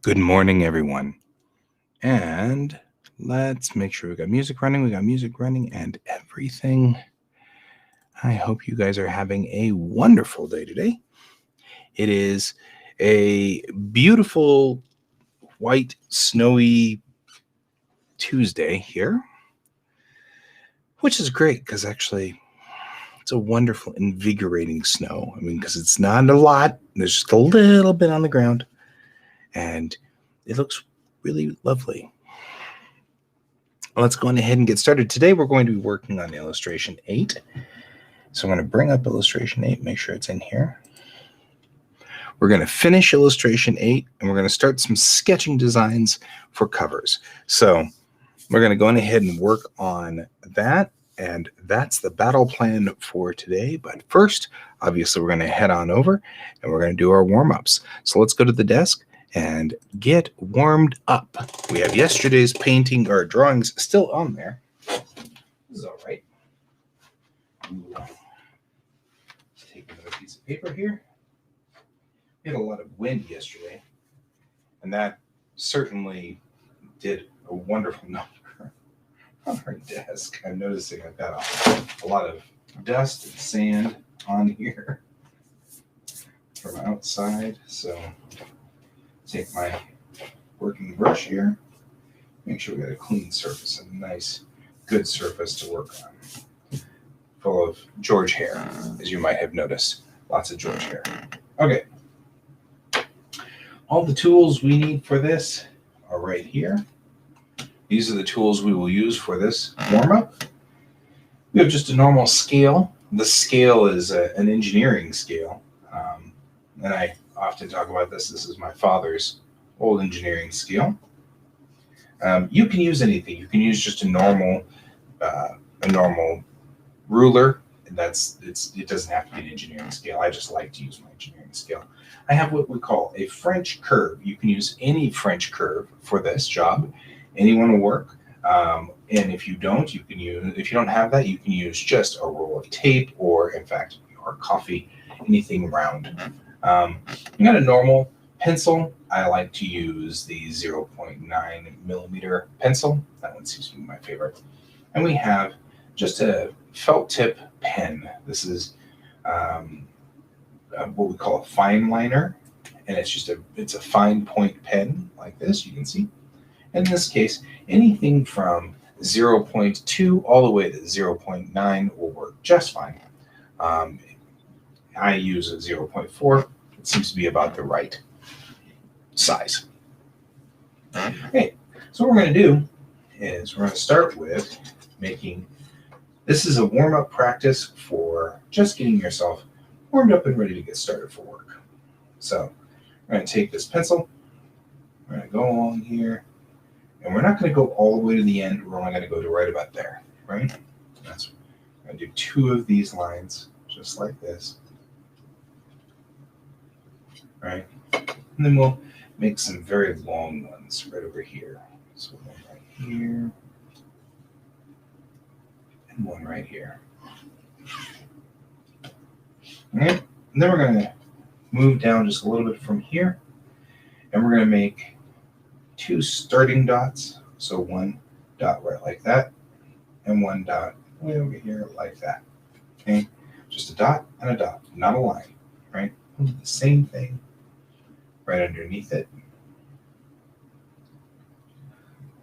Good morning, everyone. And let's make sure we got music running. We got music running and everything. I hope you guys are having a wonderful day today. It is a beautiful, white, snowy Tuesday here, which is great because actually it's a wonderful, invigorating snow. I mean, because it's not a lot, there's just a little bit on the ground, and it looks really lovely. Let's go on ahead and get started. Today we're going to be working on illustration 8. So I'm going to bring up illustration 8, make sure it's in here. We're going to finish illustration 8, and we're going to start some sketching designs for covers. So we're going to go on ahead and work on that, and that's the battle plan for today. But first, obviously, we're going to head on over, and we're going to do our warm-ups. So let's go to the desk and get warmed up. We have yesterday's painting or drawings still on there. This is all right. Take another piece of paper here. We had a lot of wind yesterday, and that certainly did a wonderful number on our desk. I'm noticing I've got a lot of dust and sand on here from outside, so take my working brush here, make sure we got a clean surface, a nice, good surface to work on. Full of George hair, as you might have noticed. Lots of George hair. Okay. All the tools we need for this are right here. These are the tools we will use for this warm-up. We have just a normal scale. The scale is an engineering scale. And I often talk about this. This is my father's old engineering scale. You can use anything. You can use just a normal ruler. It doesn't have to be an engineering scale. I just like to use my engineering scale. I have what we call a French curve. You can use any French curve for this job. Anyone will work. And if you don't, if you don't have that, you can use just a roll of tape or, in fact, your coffee, anything round. You got a normal pencil. I like to use the 0.9 millimeter pencil. That one seems to be my favorite. And we have just a felt tip pen. This is what we call a fine liner, and it's a fine point pen like this. You can see. In this case, anything from 0.2 all the way to 0.9 will work just fine. I use a 0.4. It seems to be about the right size. Okay, so what we're going to do is we're going to start with making, this is a warm-up practice for just getting yourself warmed up and ready to get started for work. So we're going to take this pencil, we're going to go along here, and we're not going to go all the way to the end. We're only going to go to right about there, right? We're going to do 2 of these lines, just like this. Right? And then we'll make some very long ones right over here. So one right here, and one right here. All right? And then we're going to move down just a little bit from here, and we're going to make 2 starting dots. So 1 dot right like that, and 1 dot way over here like that. Okay? Just a dot and a dot, not a line, right? We'll do the same thing right underneath it,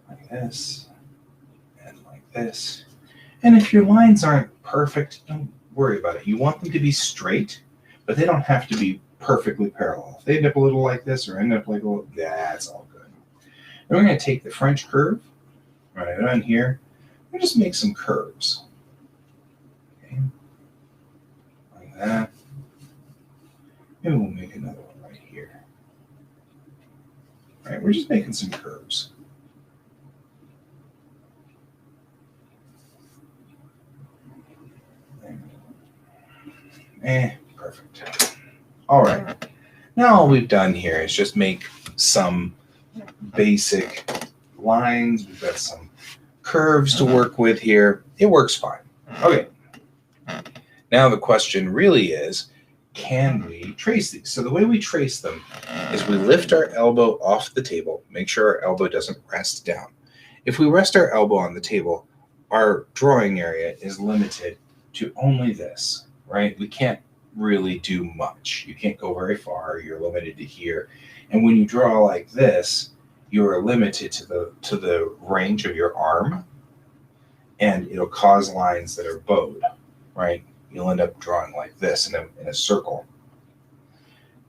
like this, and like this. And if your lines aren't perfect, don't worry about it. You want them to be straight, but they don't have to be perfectly parallel. If they end up a little like this or end up like a little, that's all good. And we're going to take the French curve right on here and just make some curves. Okay, like that. Maybe we'll make another one right here. Right, we're just making some curves. Perfect. All right. Now all we've done here is just make some basic lines. We've got some curves to work with here. It works fine. Okay. Now the question really is, can we trace these? So the way we trace them is we lift our elbow off the table, make sure our elbow doesn't rest down. If we rest our elbow on the table, our drawing area is limited to only this, right? We can't really do much. You can't go very far. You're limited to here. And when you draw like this, you are limited to the range of your arm, and it'll cause lines that are bowed, right? You'll end up drawing like this in a circle.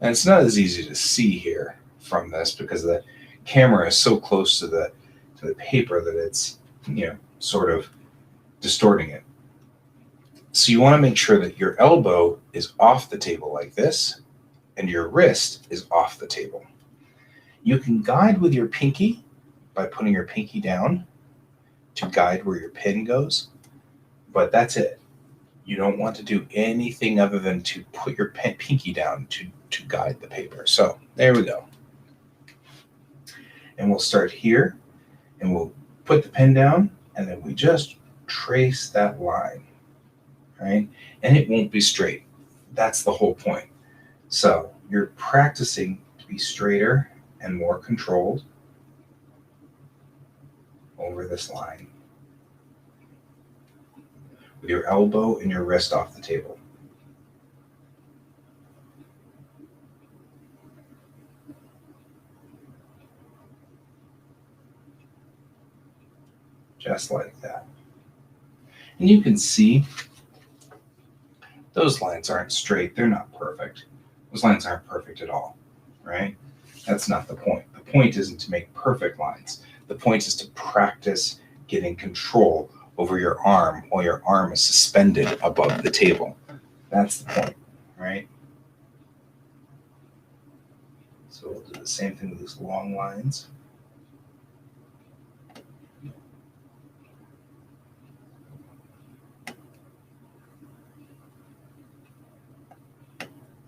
And it's not as easy to see here from this because the camera is so close to the paper that it's, sort of distorting it. So you want to make sure that your elbow is off the table like this and your wrist is off the table. You can guide with your pinky by putting your pinky down to guide where your pen goes, but that's it. You don't want to do anything other than to put your pinky down to guide the paper. So there we go. And we'll start here, and we'll put the pen down, and then we just trace that line, right? And it won't be straight. That's the whole point. So you're practicing to be straighter and more controlled over this line with your elbow and your wrist off the table. Just like that. And you can see those lines aren't straight. They're not perfect. Those lines aren't perfect at all, right? That's not the point. The point isn't to make perfect lines. The point is to practice getting control over your arm while your arm is suspended above the table. That's the point, right? So we'll do the same thing with these long lines.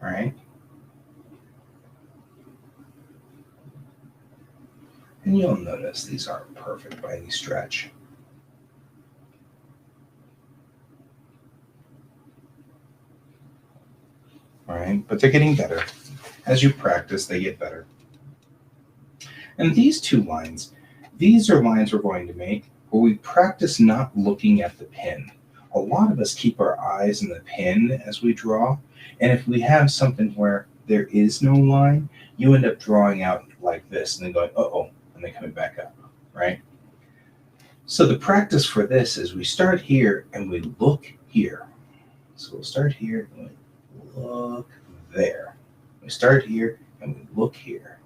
All right. And you'll notice these aren't perfect by any stretch. All right, but they're getting better. As you practice, they get better. And these two lines, these are lines we're going to make where we practice not looking at the pen. A lot of us keep our eyes in the pen as we draw. And if we have something where there is no line, you end up drawing out like this and then going, uh-oh, and then coming back up, right? So the practice for this is we start here and we look here. So we'll start here and we look there. We start here and we look here,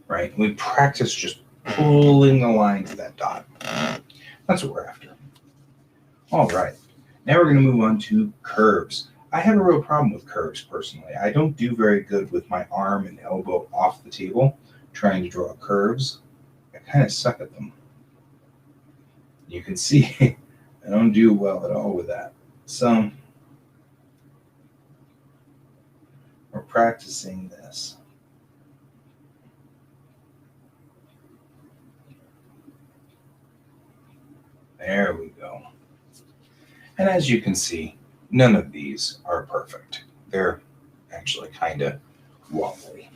right? We practice just pulling the line to that dot. That's what we're after. All right. Now we're going to move on to curves. I have a real problem with curves personally. I don't do very good with my arm and elbow off the table trying to draw curves. I kind of suck at them. You can see I don't do well at all with that. So we're practicing this. There we go. And as you can see, none of these are perfect. They're actually kind of wobbly.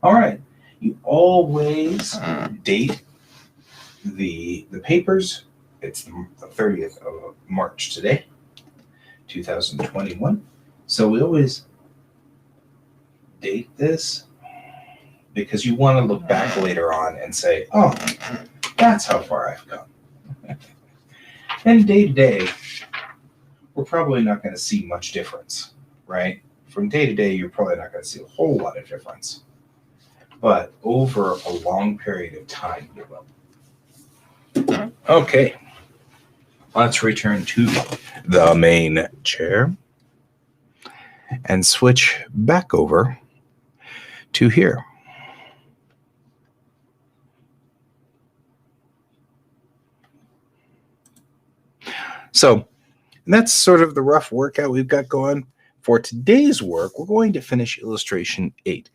All right. You always date the papers. It's the 30th of March today, 2021. So we always date this because you want to look back later on and say, oh, that's how far I've come. And day to day, we're probably not going to see much difference, right? From day to day, you're probably not going to see a whole lot of difference. But over a long period of time, you will. Okay. Let's return to the main chair and switch back over to here. So that's sort of the rough workout we've got going. For today's work, we're going to finish illustration 8.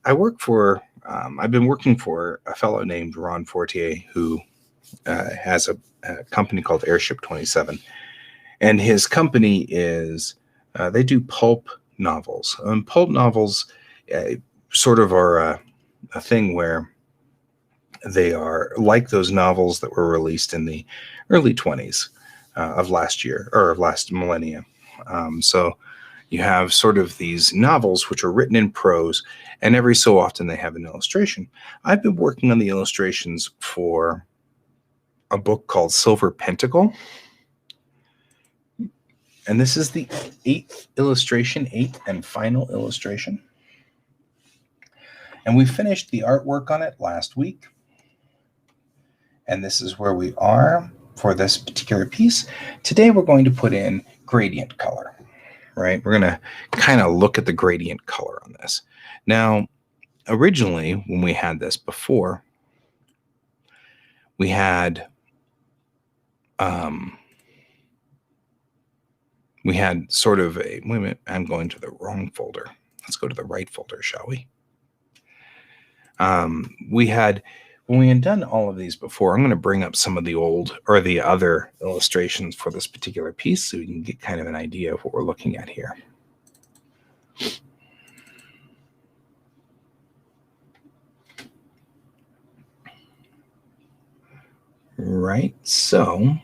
I've been working for a fellow named Ron Fortier who has a company called Airship 27. And his company is They do pulp novels. Pulp novels sort of are a thing where they are like those novels that were released in the early 20s of last year or of last millennium. So you have sort of these novels which are written in prose, and every so often they have an illustration. I've been working on the illustrations for a book called Silver Pentacle. And this is the eighth and final illustration. And we finished the artwork on it last week. And this is where we are for this particular piece. Today we're going to put in gradient color, right? We're going to kind of look at the gradient color on this. Now, originally, when we had this before, we had sort of a, wait a minute, I'm going to the wrong folder. Let's go to the right folder, shall we? When we had done all of these before, I'm going to bring up some of the old or the other illustrations for this particular piece so we can get kind of an idea of what we're looking at here. Right, so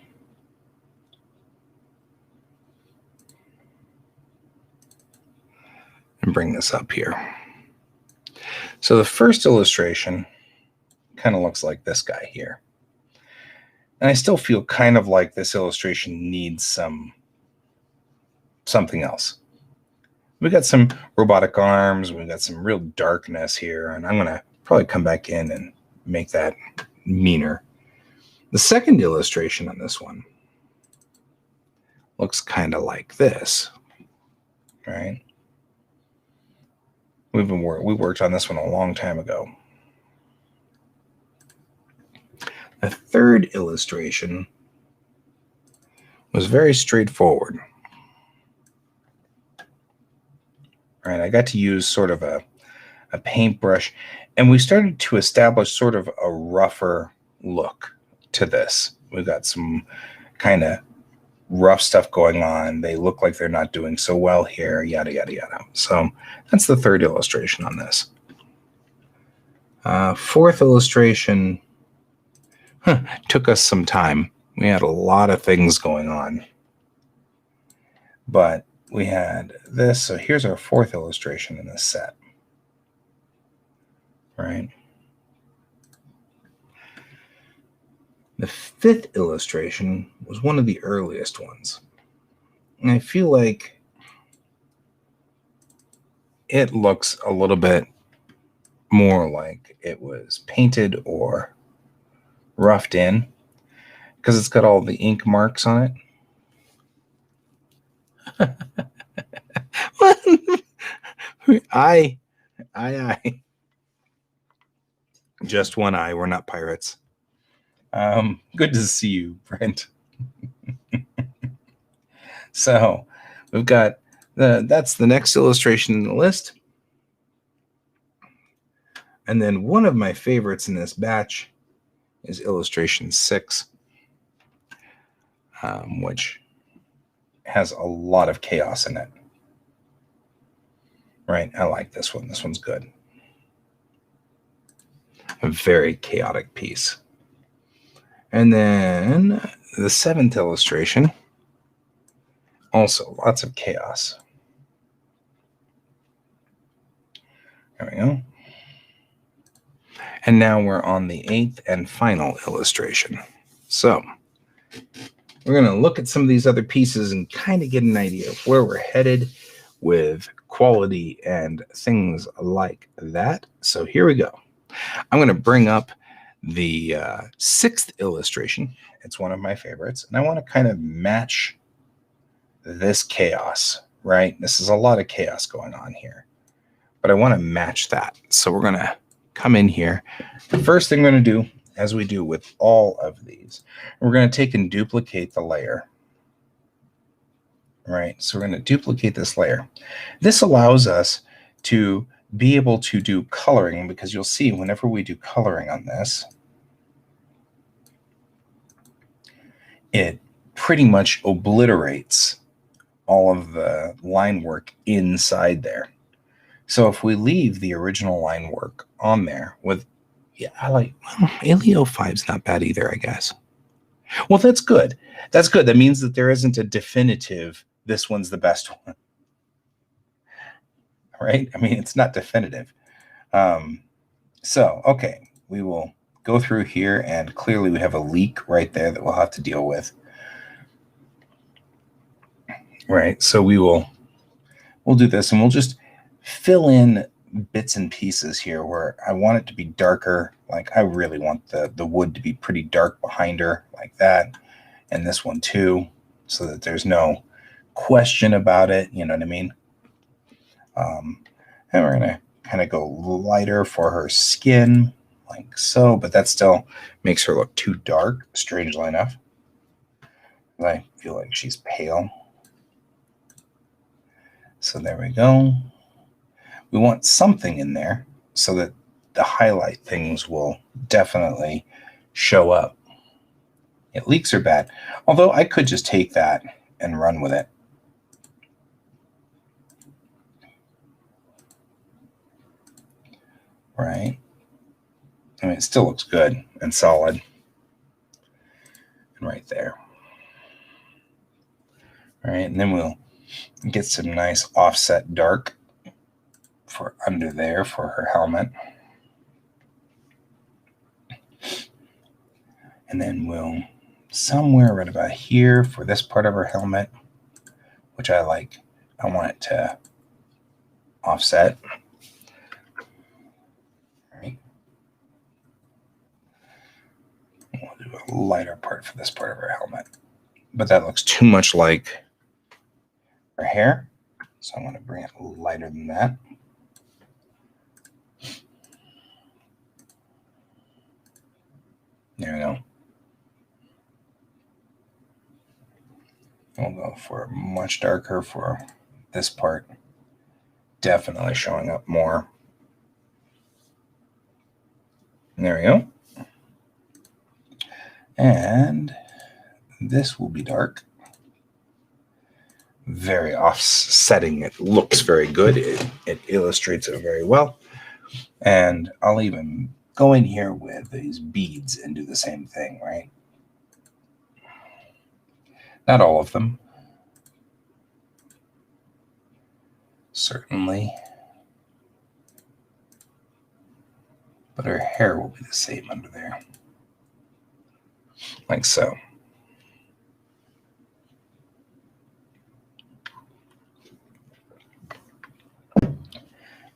and bring this up here. So the first illustration kind of looks like this guy here. And I still feel kind of like this illustration needs something else. We got some robotic arms, we got some real darkness here, and I'm going to probably come back in and make that meaner. The second illustration on this one looks kind of like this, right? We worked on this one a long time ago. The third illustration was very straightforward. Right, I got to use sort of a paintbrush, and we started to establish sort of a rougher look to this. We've got some kind of rough stuff going on. They look like they're not doing so well here, yada, yada, yada. So that's the third illustration on this. Fourth illustration took us some time. We had a lot of things going on. But we had this. So here's our fourth illustration in this set. Right? The fifth illustration was one of the earliest ones. And I feel like it looks a little bit more like it was painted or roughed in because it's got all the ink marks on it. I. Just one eye. We're not pirates. Good to see you, Brent. So we've got that's the next illustration in the list. And then one of my favorites in this batch is illustration 6, which has a lot of chaos in it. Right? I like this one. This one's good. A very chaotic piece. And then the 7th illustration, also lots of chaos. There we go. And now we're on the 8th and final illustration. So we're going to look at some of these other pieces and kind of get an idea of where we're headed with quality and things like that. So here we go. I'm going to bring up the 6th illustration. It's one of my favorites. And I want to kind of match this chaos, right? This is a lot of chaos going on here. But I want to match that. So we're going to come in here. The first thing we're going to do, as we do with all of these, we're going to take and duplicate the layer. Right? So we're going to duplicate this layer. This allows us to be able to do coloring, because you'll see whenever we do coloring on this, it pretty much obliterates all of the line work inside there. So if we leave the original line work on there with, yeah, I like, well, Illo 5's not bad either, I guess. Well, that's good. That's good. That means that there isn't a definitive, this one's the best one. Right? I mean, it's not definitive. So, okay, we will go through here, and clearly we have a leak right there that we'll have to deal with. Right, so we'll do this, and we'll just fill in bits and pieces here where I want it to be darker. Like I really want the wood to be pretty dark behind her, like that, and this one too, so that there's no question about it. You know what I mean? And we're gonna kind of go lighter for her skin, like so, but that still makes her look too dark, strangely enough. I feel like she's pale. So there we go. We want something in there so that the highlight things will definitely show up. Yeah, leaks are bad. Although I could just take that and run with it. Right? I mean, it still looks good and solid. And right there. All right, and then we'll get some nice offset dark for under there for her helmet. And then we'll somewhere right about here for this part of her helmet, which I like. I want it to offset. All right. We'll do a lighter part for this part of her helmet. But that looks too much like her hair. So I'm going to bring it a little lighter than that. There we go. We'll go for much darker for this part. Definitely showing up more. And there we go. And this will be dark. Very offsetting. It looks very good. It illustrates it very well. And I'll even go in here with these beads and do the same thing, right? Not all of them. Certainly. But her hair will be the same under there. Like so.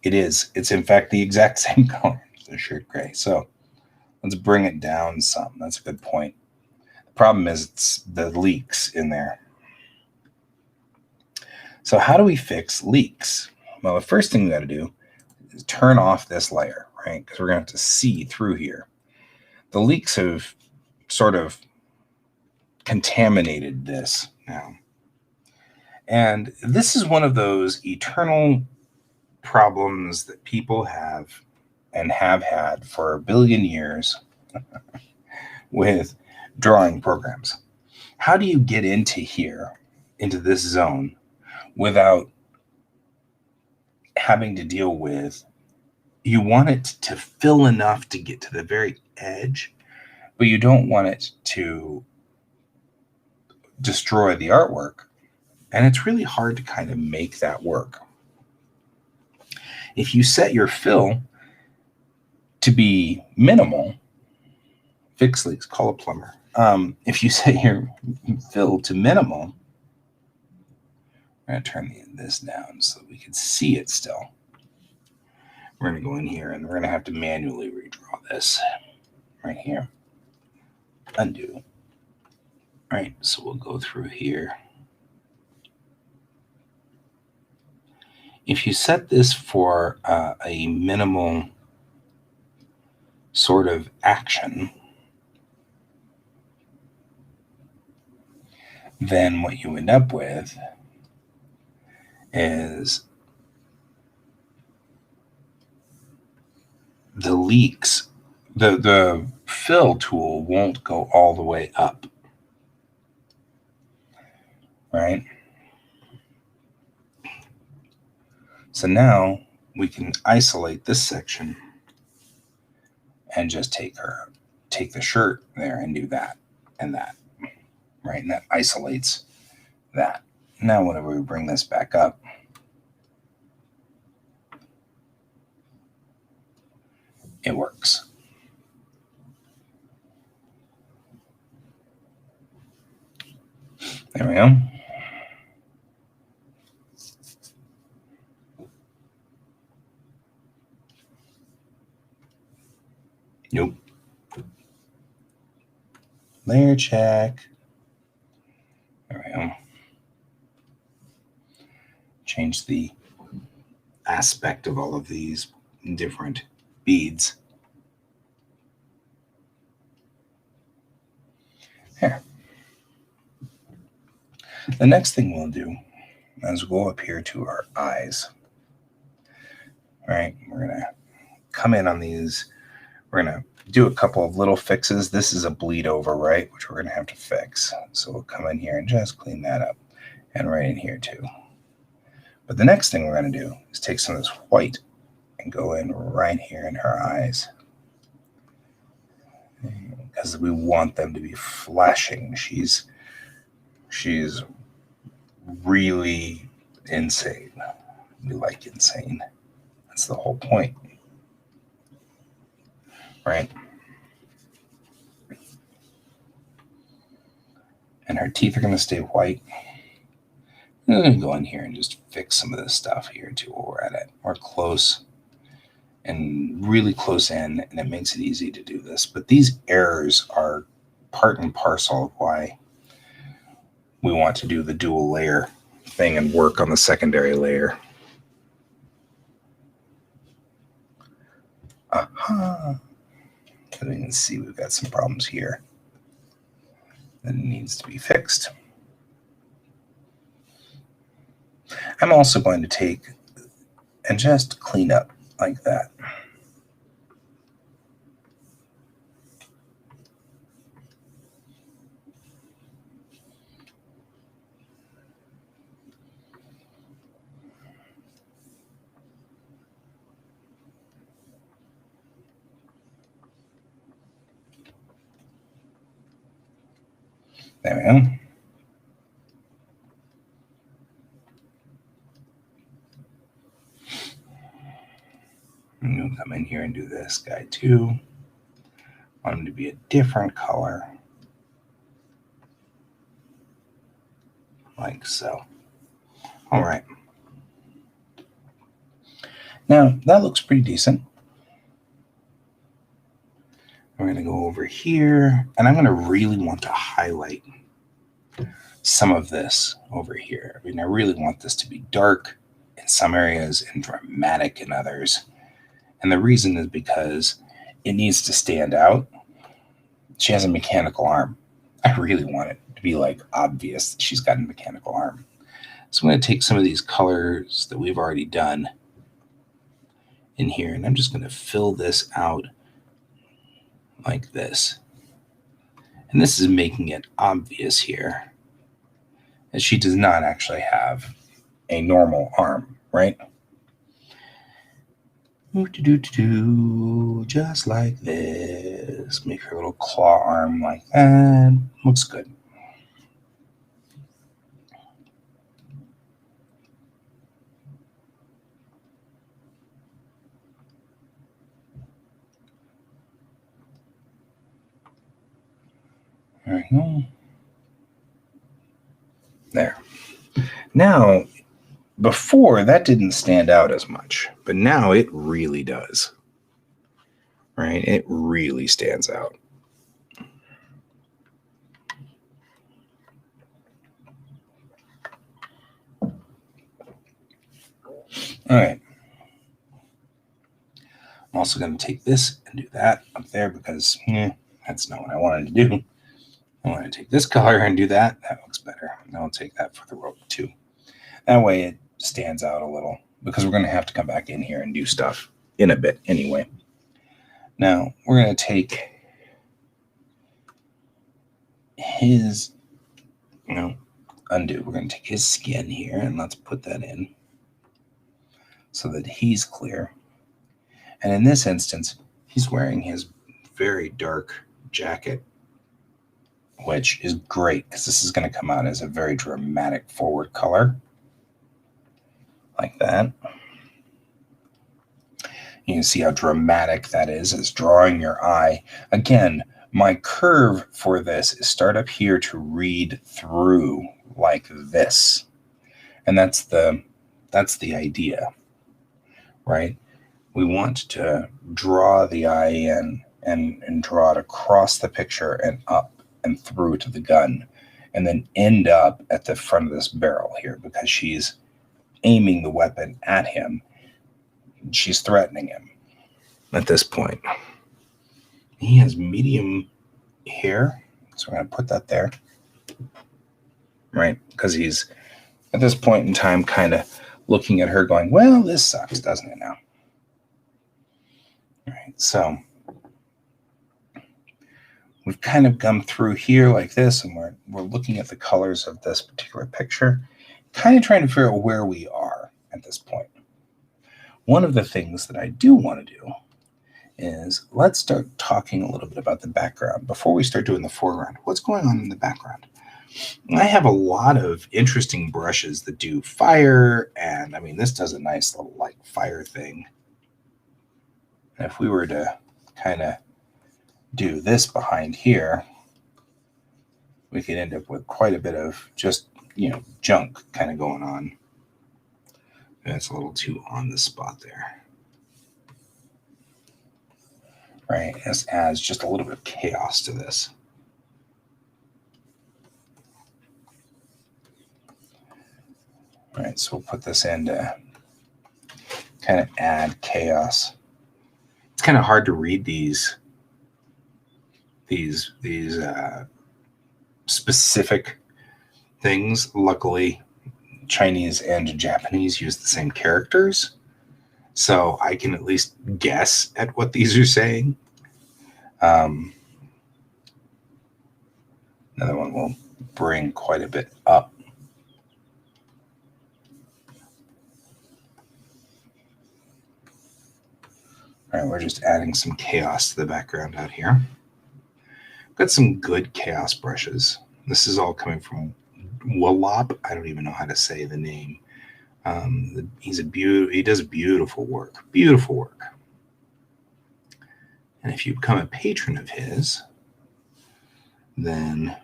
It is. It's in fact the exact same color as the shirt gray. So let's bring it down some. That's a good point. The problem is it's the leaks in there. So how do we fix leaks? Well, the first thing we got to do is turn off this layer, right? Because we're going to have to see through here. The leaks have sort of contaminated this now. And this is one of those eternal problems that people have and have had for a billion years with drawing programs. How do you get into here, into this zone, without having to deal with, you want it to fill enough to get to the very edge, but you don't want it to destroy the artwork. And it's really hard to kind of make that work. If you set your fill to be minimal, fix leaks, call a plumber. If you set your fill to minimal, I'm going to turn this down so we can see it still. We're going to go in here and we're going to have to manually redraw this right here. Undo. All right, so we'll go through here. If you set this for a minimal sort of action, then what you end up with is the leaks, the fill tool won't go all the way up, right? So now we can isolate this section and just take the shirt there and do that and that, right? And that isolates that. Now whenever we bring this back up, it works. There we go. Nope. Layer check. There we go. Change the aspect of all of these different beads. Here. The next thing we'll do is go up here to our eyes. All right, we're going to come in on these. We're going to do a couple of little fixes. This is a bleed over, right, which we're going to have to fix. So we'll come in here and just clean that up, and right in here too. But the next thing we're going to do is take some of this white and go in right here in her eyes, because we want them to be flashing. She's really insane. We like insane. That's the whole point, right? And her teeth are going to stay white. I'm going to go in here and just fix some of this stuff here too while we're at it. We're close and really close in, and it makes it easy to do this. But these errors are part and parcel of why we want to do the dual layer thing and work on the secondary layer. Because we can see we've got some problems here that needs to be fixed. I'm also going to take and just clean up like that. There we go. I'm going to come in here and do this guy too. I want him to be a different color. Like so. All right. Now, that looks pretty decent. We're going to go over here, and I'm going to really want to highlight some of this over here. I mean, I really want this to be dark in some areas and dramatic in others. And the reason is because it needs to stand out. She has a mechanical arm. I really want it to be like obvious that she's got a mechanical arm. So I'm going to take some of these colors that we've already done in here, and I'm just going to fill this out like this. And this is making it obvious here that she does not actually have a normal arm, right? Just like this. Make her little claw arm like that. Looks good. There we go. There. Now, before that didn't stand out as much, but now it really does. Right? It really stands out. All right. I'm also going to take this and do that up there because that's not what I wanted to do. I want to take this color and do that. That looks better. And I'll take that for the rope too. That way it stands out a little because we're going to have to come back in here and do stuff in a bit anyway. Now we're going to take his, undo. We're going to take his skin here and let's put that in. so that he's clear. And in this instance, he's wearing his very dark jacket, which is great because this is going to come out as a very dramatic forward color, like that. You can see how dramatic that is. It's drawing your eye. Again, my curve for this is start up here to read through like this. And that's the idea, right? We want to draw the eye in and draw it across the picture and up and through to the gun, and then end up at the front of this barrel here because she's aiming the weapon at him. She's threatening him at this point. He has medium hair, so we're going to put that there, right? Because he's at this point in time kind of looking at her going, well, this sucks, doesn't it now? All right, so we've kind of come through here like this, and we're looking at the colors of this particular picture, kind of trying to figure out where we are at this point. One of the things that I do want to do is let's start talking a little bit about the background before we start doing the foreground. What's going on in the background? I have a lot of interesting brushes that do fire, and I mean, this does a nice little like fire thing. And if we were to kind of do this behind here, we could end up with quite a bit of just, junk kind of going on. That's a little too on the spot there. Right? This adds just a little bit of chaos to this. All right, so we'll put this in to kind of add chaos. It's kind of hard to read these specific things. Luckily, Chinese and Japanese use the same characters, so I can at least guess at what these are saying. Another one will bring quite a bit up. All right, we're just adding some chaos to the background out here. Got some good chaos brushes. This is all coming from Wallop. I don't even know how to say the name. He does beautiful work. Beautiful work. And if you become a patron of his, then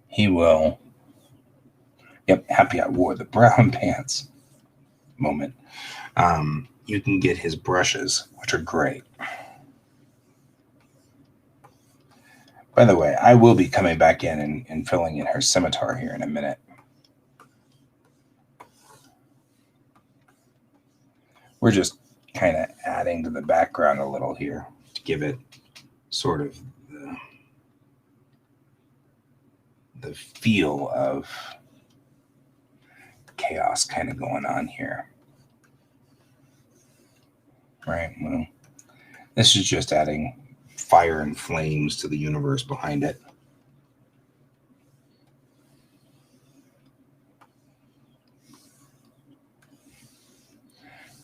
he will. Yep, happy I wore the brown pants moment. You can get his brushes, which are great. By the way, I will be coming back in and filling in her scimitar here in a minute. We're just kind of adding to the background a little here to give it sort of the feel of chaos kind of going on here. Right, well, this is just adding fire and flames to the universe behind it.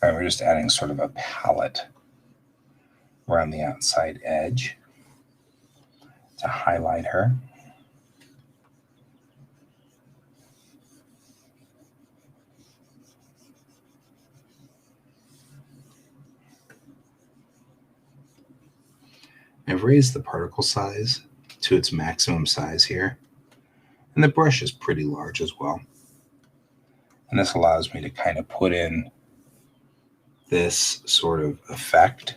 All right, we're just adding sort of a palette around the outside edge to highlight her. I've raised the particle size to its maximum size here, and the brush is pretty large as well. And this allows me to kind of put in this sort of effect.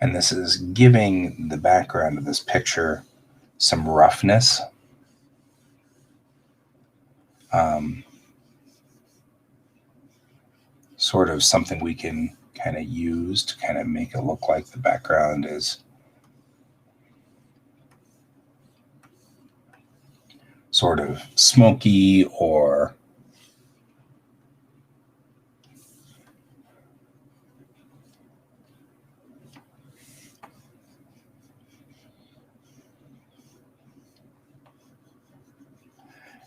And this is giving the background of this picture some roughness. Sort of something we can kind of use to kind of make it look like the background is sort of smoky or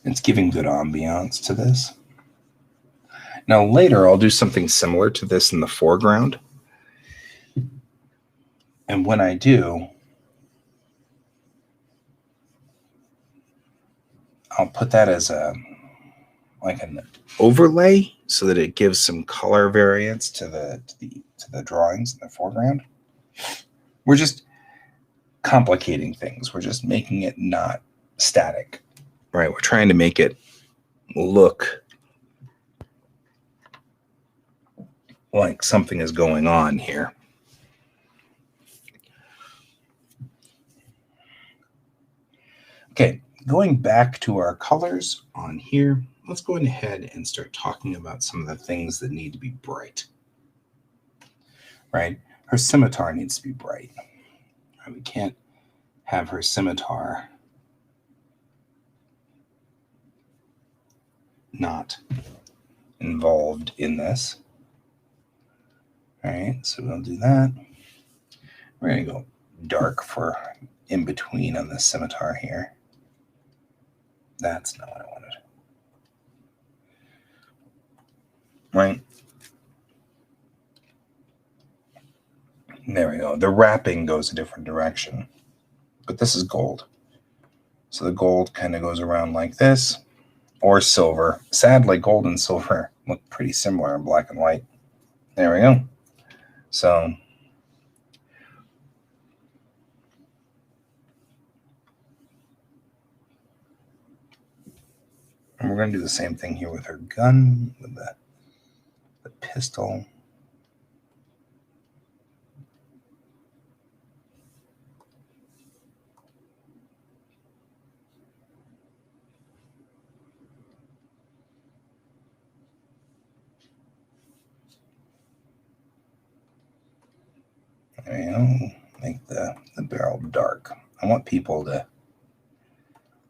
It's giving good ambiance to this. Now later I'll do something similar to this in the foreground. And when I do, I'll put that as like an overlay so that it gives some color variance to the drawings in the foreground. We're just complicating things. We're just making it not static, right? We're trying to make it look like something is going on here. Okay, going back to our colors on here, let's go ahead and start talking about some of the things that need to be bright, right? Her scimitar needs to be bright. We can't have her scimitar not involved in this. All right, so we'll do that. We're going to go dark for in between on the scimitar here. That's not what I wanted. Right? There we go. The wrapping goes a different direction, but this is gold. So the gold kind of goes around like this, or silver. Sadly, gold and silver look pretty similar in black and white. There we go. So and we're going to do the same thing here with her gun, with the pistol. There you go. Make the barrel dark. I want people to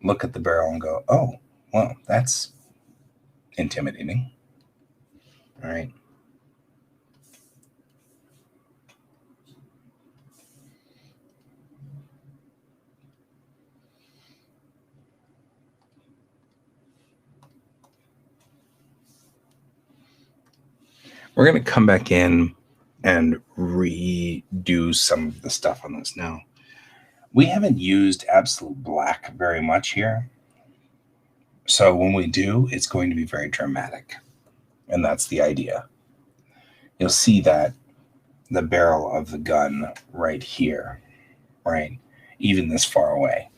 look at the barrel and go, oh, well, that's intimidating. All right. We're going to come back in and redo some of the stuff on this now. We haven't used absolute black very much here. So when we do, it's going to be very dramatic. And that's the idea. You'll see that the barrel of the gun right here, right? Even this far away.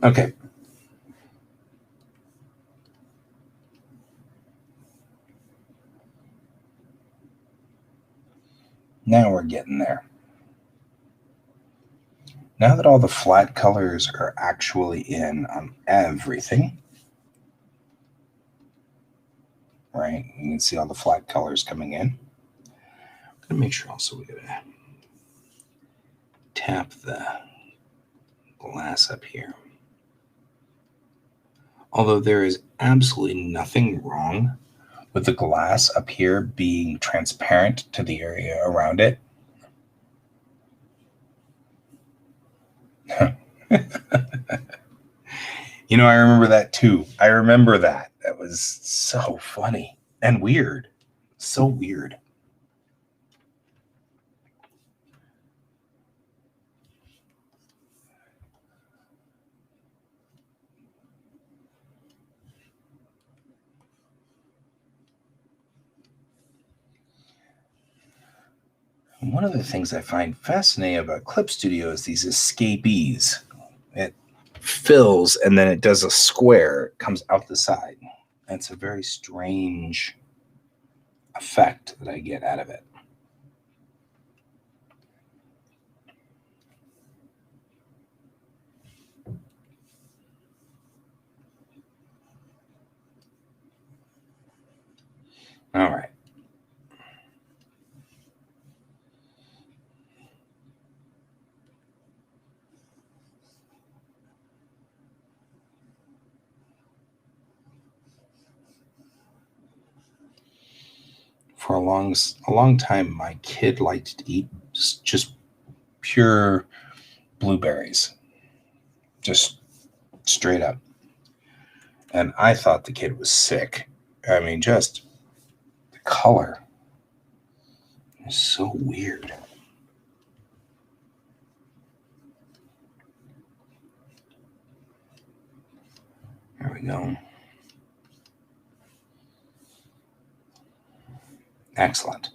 Okay. Now we're getting there. Now that all the flat colors are actually in on everything, right? You can see all the flat colors coming in. I'm going to make sure also we got to tap the glass up here. Although there is absolutely nothing wrong with the glass up here being transparent to the area around it. You know, I remember that too. I remember that. That was so funny and weird. So weird. One of the things I find fascinating about Clip Studio is these escapees. It fills and then it does a square, it comes out the side. That's a very strange effect that I get out of it. All right. for a long time, my kid liked to eat just pure blueberries, just straight up. And I thought the kid was sick. I mean, just the color is so weird. There we go. Excellent.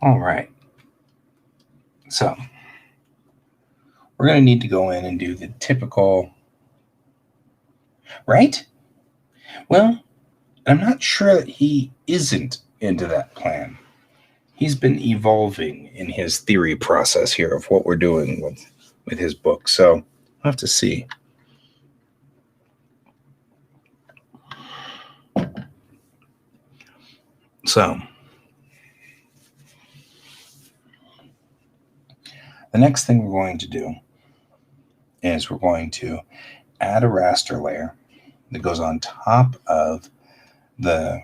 All right. So we're going to need to go in and do the typical, right? Well, I'm not sure that he isn't into that plan. He's been evolving in his theory process here of what we're doing with his book. So we'll have to see. So the next thing we're going to do is we're going to add a raster layer that goes on top of the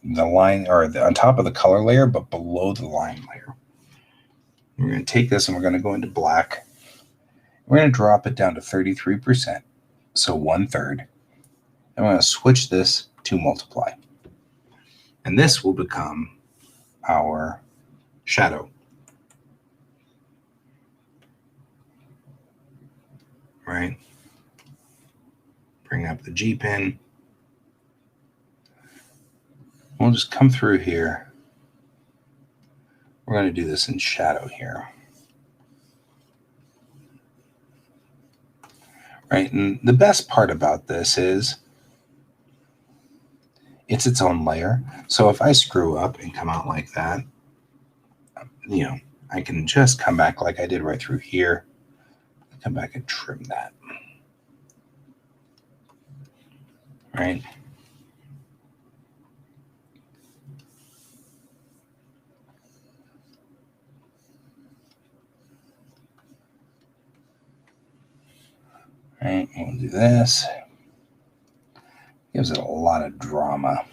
line, or on top of the color layer, but below the line layer. We're going to take this and we're going to go into black. We're going to drop it down to 33%, so 1/3. And we're going to switch this to multiply. And this will become our shadow. Right? Bring up the G pen. We'll just come through here. We're going to do this in shadow here. Right? And the best part about this is it's its own layer. So if I screw up and come out like that, I can just come back like I did right through here. Come back and trim that. Right? Right, we'll do this. Gives it a lot of drama.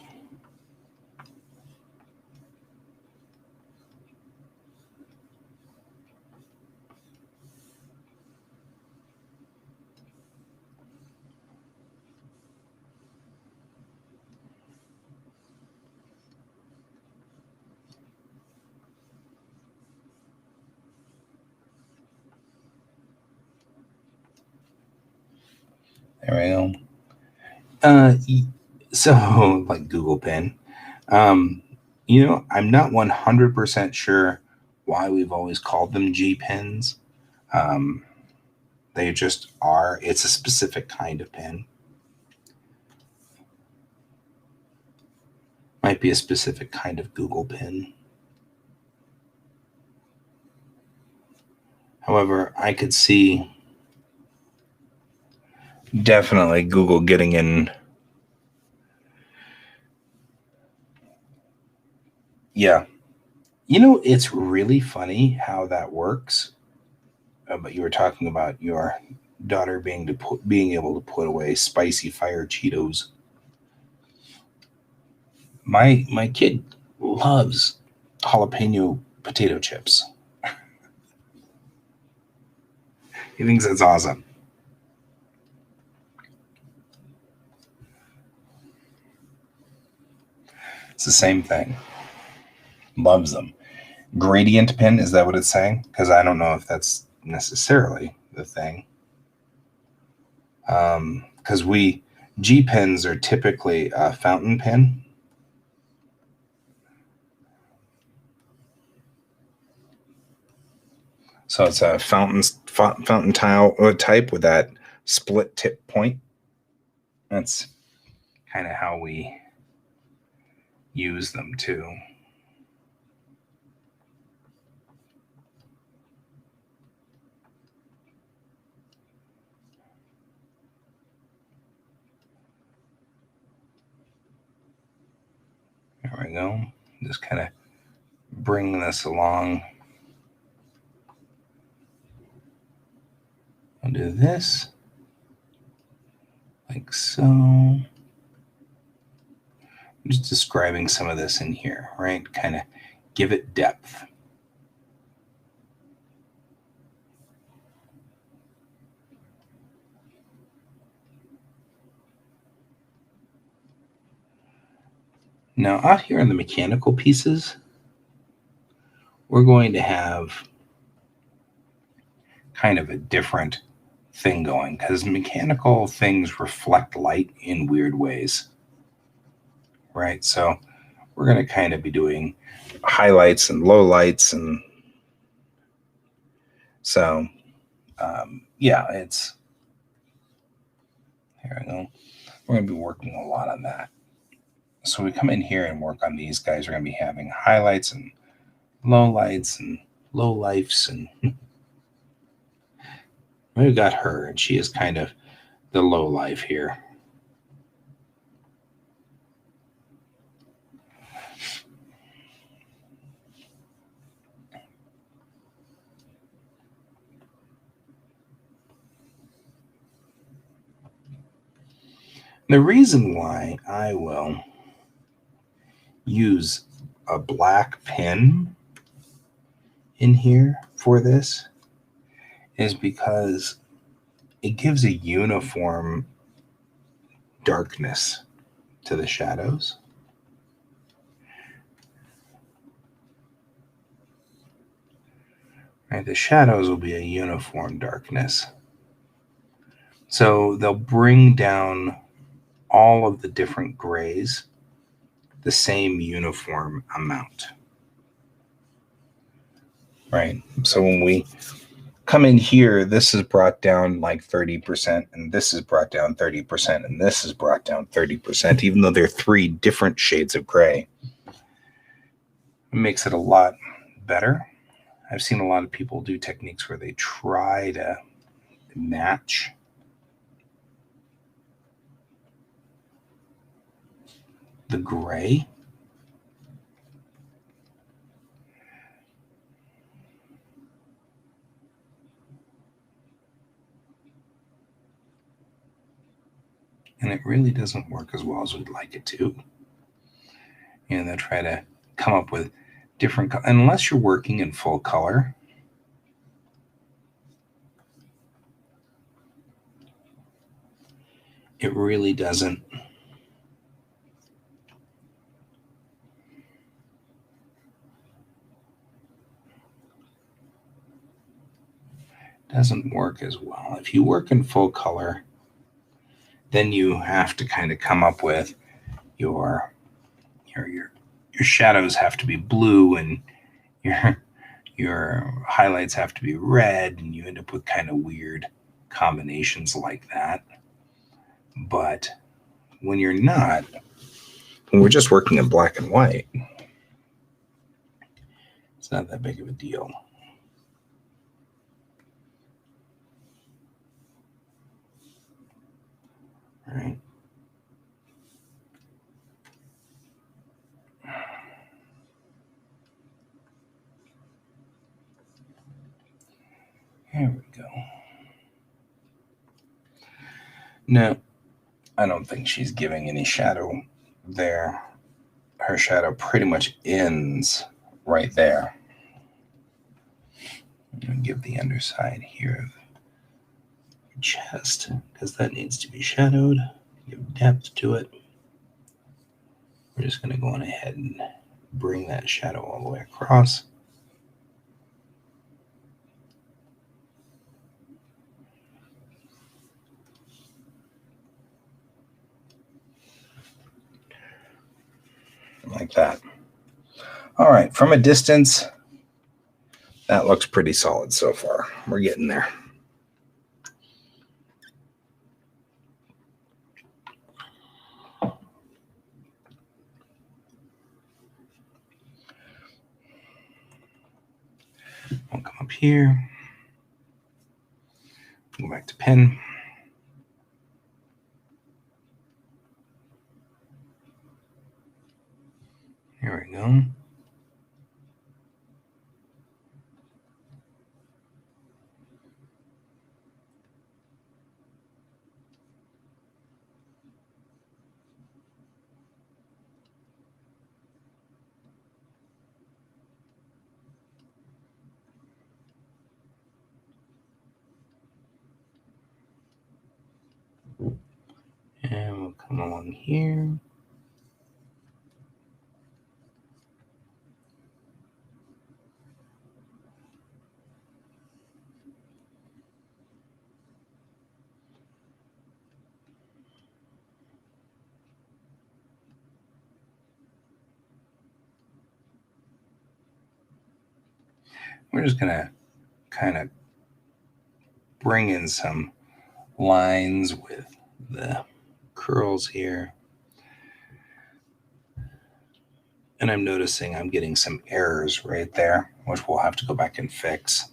There we go. So, like Google Pen. I'm not 100% sure why we've always called them G pens. They just are. It's a specific kind of pen. Might be a specific kind of Google pen. However, I could see definitely Google getting in. Yeah. It's really funny how that works. But you were talking about your daughter being able to put away spicy fire Cheetos. My kid loves jalapeno potato chips. He thinks that's awesome. It's the same thing. Loves them. Gradient pen, is that what it's saying? Because I don't know if that's necessarily the thing. Because G pens are typically a fountain pen. So it's a fountain tile type with that split tip point. That's kind of how we use them too. There we go. Just kind of bring this along. I'll do this like so. I'm just describing some of this in here, right? Kind of give it depth. Now out here in the mechanical pieces, we're going to have kind of a different thing going because mechanical things reflect light in weird ways, right? So we're going to kind of be doing highlights and lowlights, and so yeah, it's here we go. We're going to be working a lot on that. So we come in here and work on these guys. We're going to be having highlights and lowlights and low lifes, and we've got her, and she is kind of the low life here. The reason why I will use a black pen in here for this is because it gives a uniform darkness to the shadows. Right, the shadows will be a uniform darkness. So they'll bring down all of the different grays the same uniform amount. Right. So when we come in here, this is brought down like 30%, and this is brought down 30%, and this is brought down 30%, even though they're three different shades of gray. It makes it a lot better. I've seen a lot of people do techniques where they try to match the gray. And it really doesn't work as well as we'd like it to. You know, they try to come up with different, unless you're working in full color. It really doesn't work as well. If you work in full color, then you have to kind of come up with your shadows have to be blue, and your highlights have to be red, and you end up with kind of weird combinations like that. But when you're not, when we're just working in black and white, it's not that big of a deal. Right. There we go. No, I don't think she's giving any shadow there. Her shadow pretty much ends right there. I'm going to give the underside here of chest because that needs to be shadowed. Give depth to it. We're just going to go on ahead and bring that shadow all the way across. Like that. All right, from a distance, that looks pretty solid so far. We're getting there. We'll come up here. Go back to pen. Here we go. And we'll come along here. We're just going to kind of bring in some lines with the curls here. And I'm noticing I'm getting some errors right there, which we'll have to go back and fix.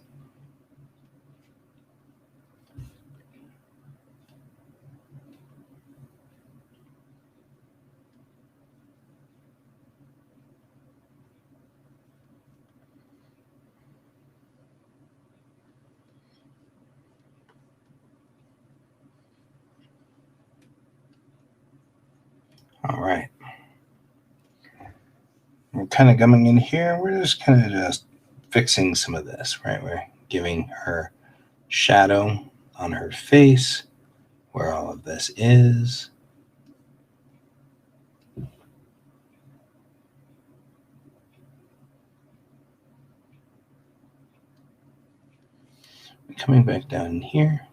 All right. We're kind of coming in here. We're just kind of just fixing some of this, right? We're giving her shadow on her face where all of this is. Coming back down here.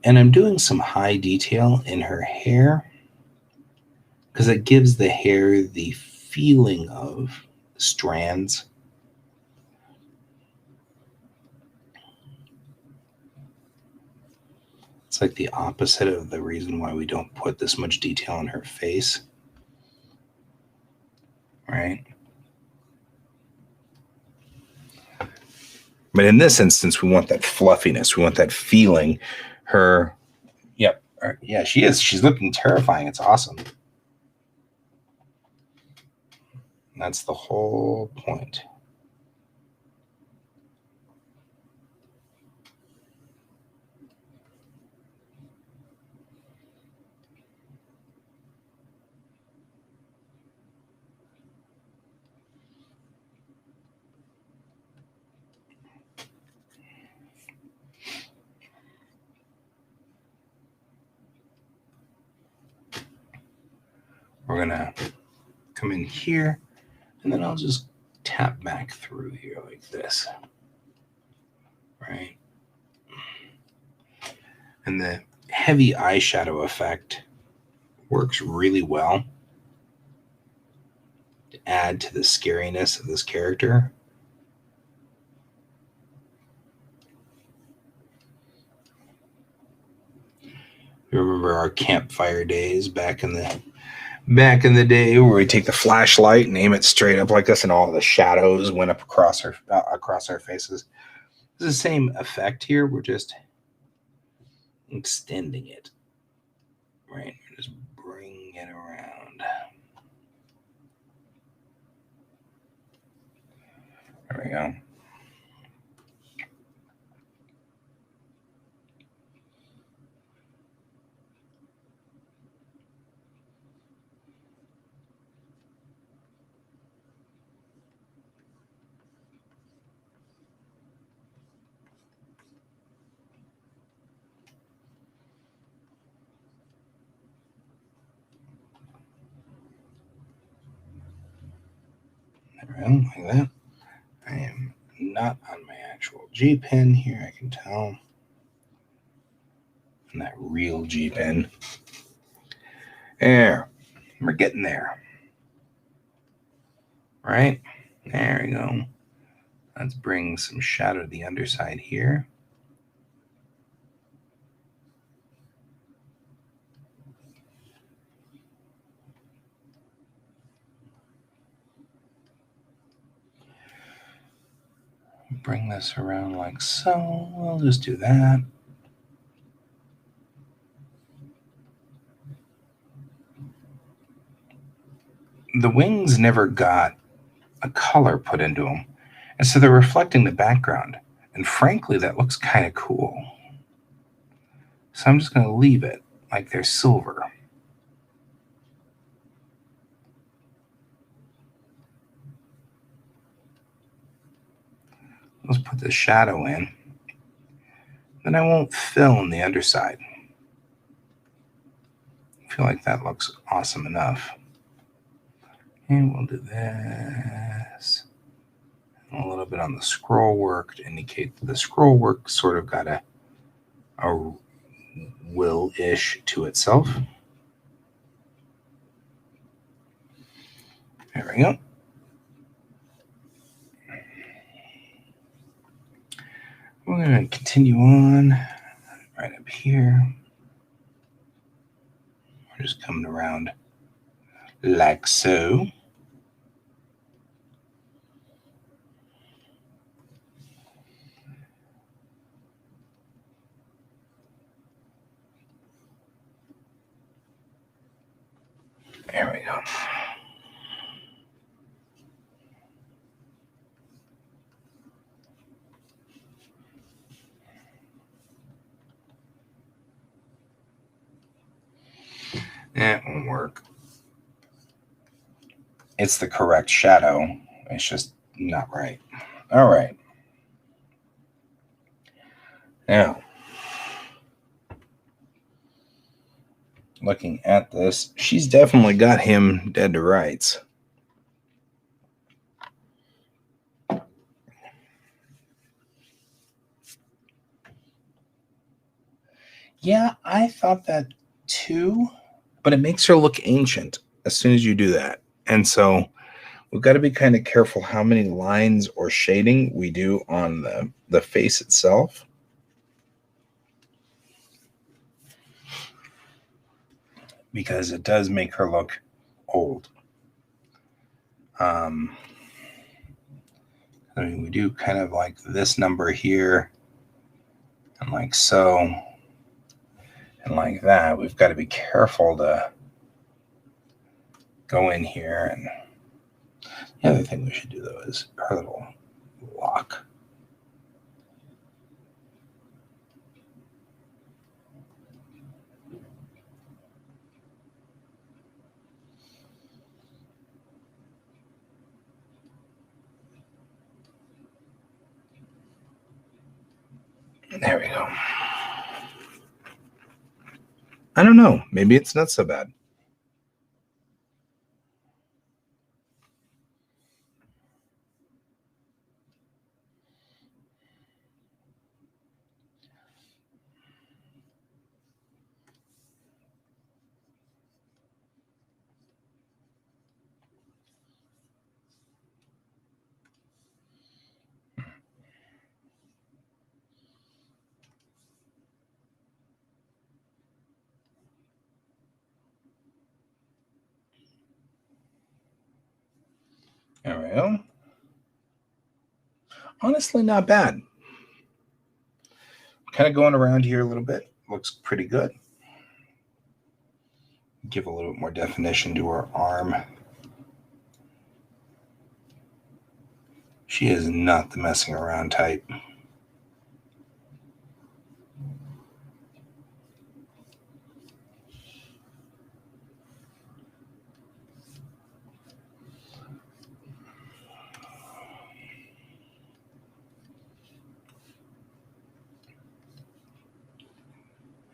And I'm doing some high detail in her hair because it gives the hair the feeling of strands. It's like the opposite of the reason why we don't put this much detail on her face. Right? But in this instance, we want that fluffiness. We want that feeling. Her, yep. Yeah, she is. She's looking terrifying. It's awesome. That's the whole point. We're going to come in here, and then I'll just tap back through here like this. Right? And the heavy eyeshadow effect works really well to add to the scariness of this character. You remember our campfire days back in the day where we take the flashlight and aim it straight up like this, and all the shadows went up across our faces. It's the same effect here. We're just extending it, right? Just bring it around. There we go. There we go, like that. I am not on my actual G pen here, I can tell. And that real G pen. There. We're getting there. Right? There we go. Let's bring some shadow to the underside here. Bring this around like so. We'll just do that. The wings never got a color put into them, and so they're reflecting the background. And frankly, that looks kind of cool. So I'm just going to leave it like they're silver. Let's put the shadow in. then I won't fill in the underside. I feel like that looks awesome enough. And we'll do this. And a little bit on the scroll work to indicate that the scroll work sort of got a will-ish to itself. There we go. We're going to continue on right up here. We're just coming around like so. There we go. That won't work. It's the correct shadow. It's just not right. All right. Now, looking at this, she's definitely got him dead to rights. Yeah, I thought that too, but it makes her look ancient as soon as you do that. And so we've got to be kind of careful how many lines or shading we do on the face itself. Because it does make her look old. I mean, we do kind of like this number here, and like so, and like that. We've got to be careful to go in here. And the other thing we should do, though, is her little lock. There we go. I don't know. Maybe it's not so bad. There we go. Honestly, not bad. Kind of going around here a little bit. Looks pretty good. Give a little bit more definition to her arm. She is not the messing around type.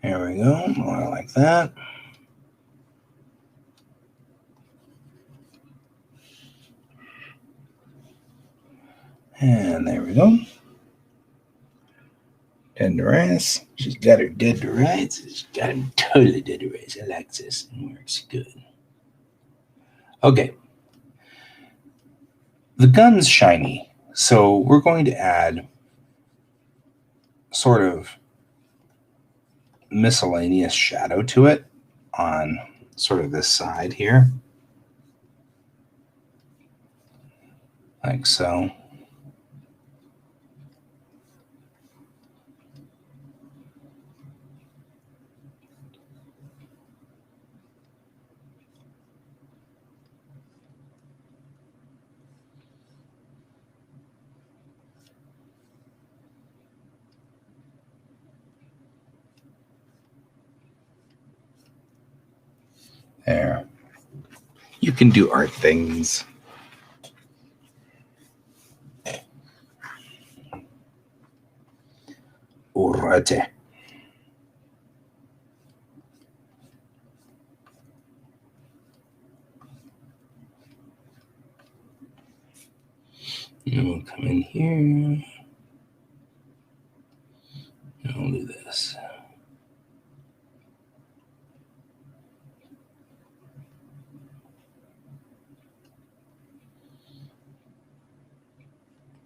There we go, more like that. And there we go. Dead to rights. She's got her dead to rights. She's got him totally dead to rights. I like this. It works good. Okay. The gun's shiny, so we're going to add sort of miscellaneous shadow to it on sort of this side here. Like so. There. You can do art things. All karate. And we'll come in here. And we'll do this.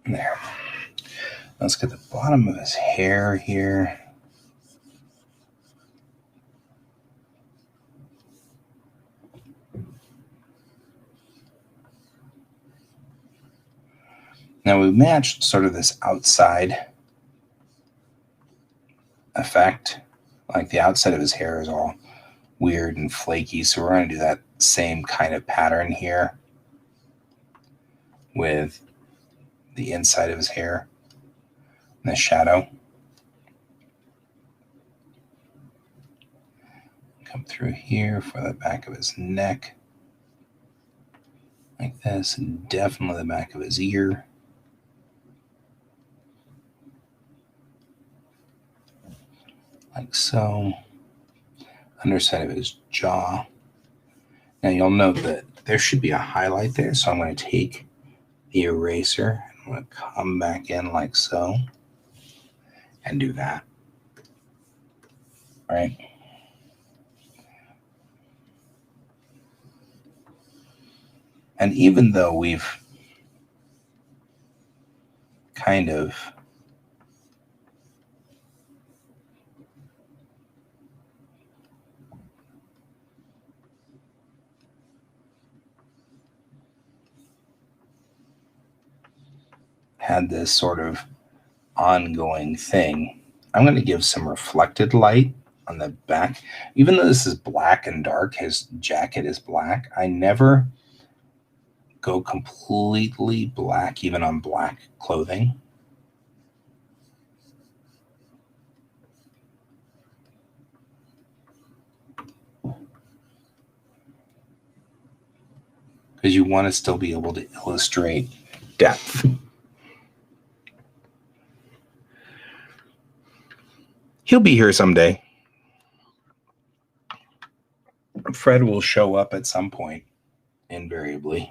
There. Let's get the bottom of his hair here. Now we've matched sort of this outside effect. Like the outside of his hair is all weird and flaky. So we're going to do that same kind of pattern here with the inside of his hair and the shadow. Come through here for the back of his neck. Like this, and definitely the back of his ear. Like so. Underside of his jaw. Now you'll note that there should be a highlight there, so I'm going to take the eraser and I'm going to come back in like so and do that. Right? And even though we've kind of had this sort of ongoing thing, I'm going to give some reflected light on the back. Even though this is black and dark, his jacket is black, I never go completely black, even on black clothing. Because you want to still be able to illustrate depth. He'll be here someday. Fred will show up at some point, invariably.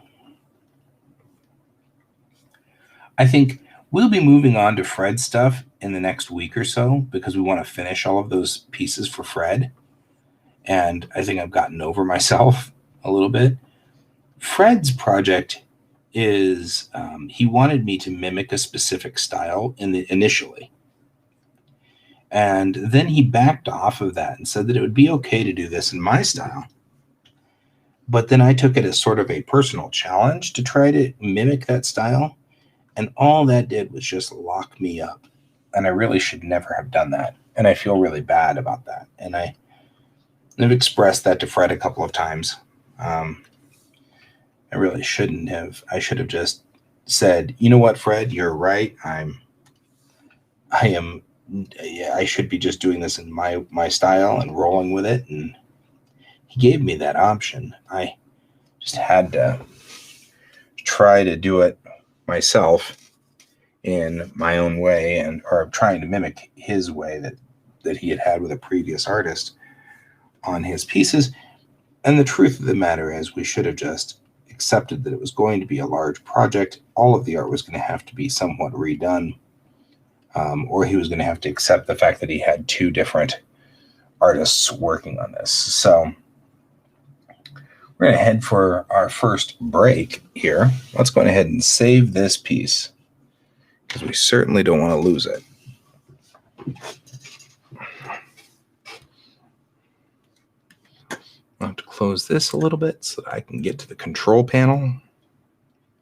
I think we'll be moving on to Fred stuff in the next week or so because we want to finish all of those pieces for Fred. And I think I've gotten over myself a little bit. Fred's project is he wanted me to mimic a specific style initially. And then he backed off of that and said that it would be okay to do this in my style. But then I took it as sort of a personal challenge to try to mimic that style. And all that did was just lock me up. And I really should never have done that. And I feel really bad about that. And I've expressed that to Fred a couple of times. I really shouldn't have. I should have just said, you know what, Fred, you're right. I should be just doing this in my style and rolling with it. And he gave me that option. I just had to try to do it myself in my own way, or trying to mimic his way that he had with a previous artist on his pieces. And the truth of the matter is we should have just accepted that it was going to be a large project. All of the art was going to have to be somewhat redone, or he was going to have to accept the fact that he had two different artists working on this. So we're going to head for our first break here. Let's go ahead and save this piece because we certainly don't want to lose it. I'll have to close this a little bit so that I can get to the control panel.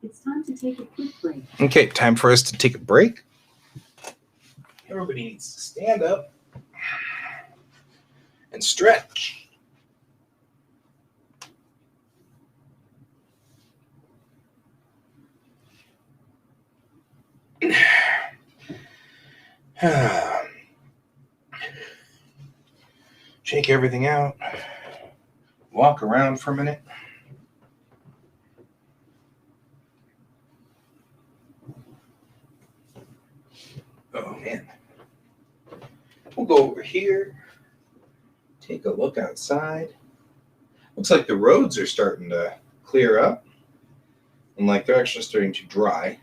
It's time to take a quick break. Okay, time for us to take a break. Everybody needs to stand up and stretch. Shake everything out. Walk around for a minute. Oh, man. We'll go over here, take a look outside. Looks like the roads are starting to clear up and like they're actually starting to dry.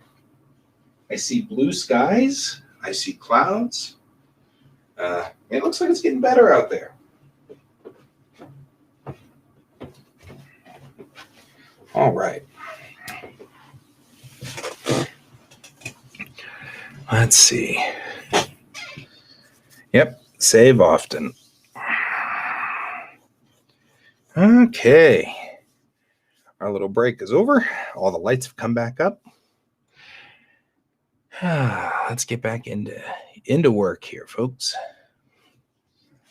I see blue skies. I see clouds. It looks like it's getting better out there. All right. Let's see. Yep, save often. Okay. Our little break is over. All the lights have come back up. Let's get back into work here, folks.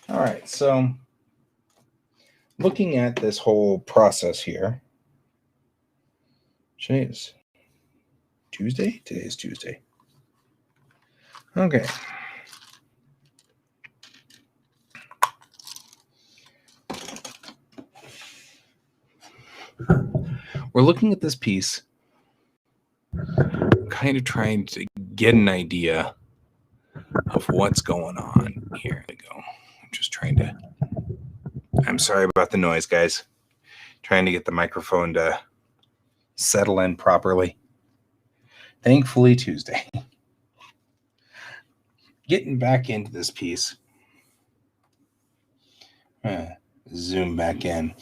All right, so looking at this whole process here. Today is Tuesday? Today is Tuesday. Okay. We're looking at this piece, kind of trying to get an idea of what's going on. Here we go. I'm just trying to, I'm sorry about the noise, guys. Trying to get the microphone to settle in properly. Thankfully, Tuesday. Getting back into this piece. Zoom back in.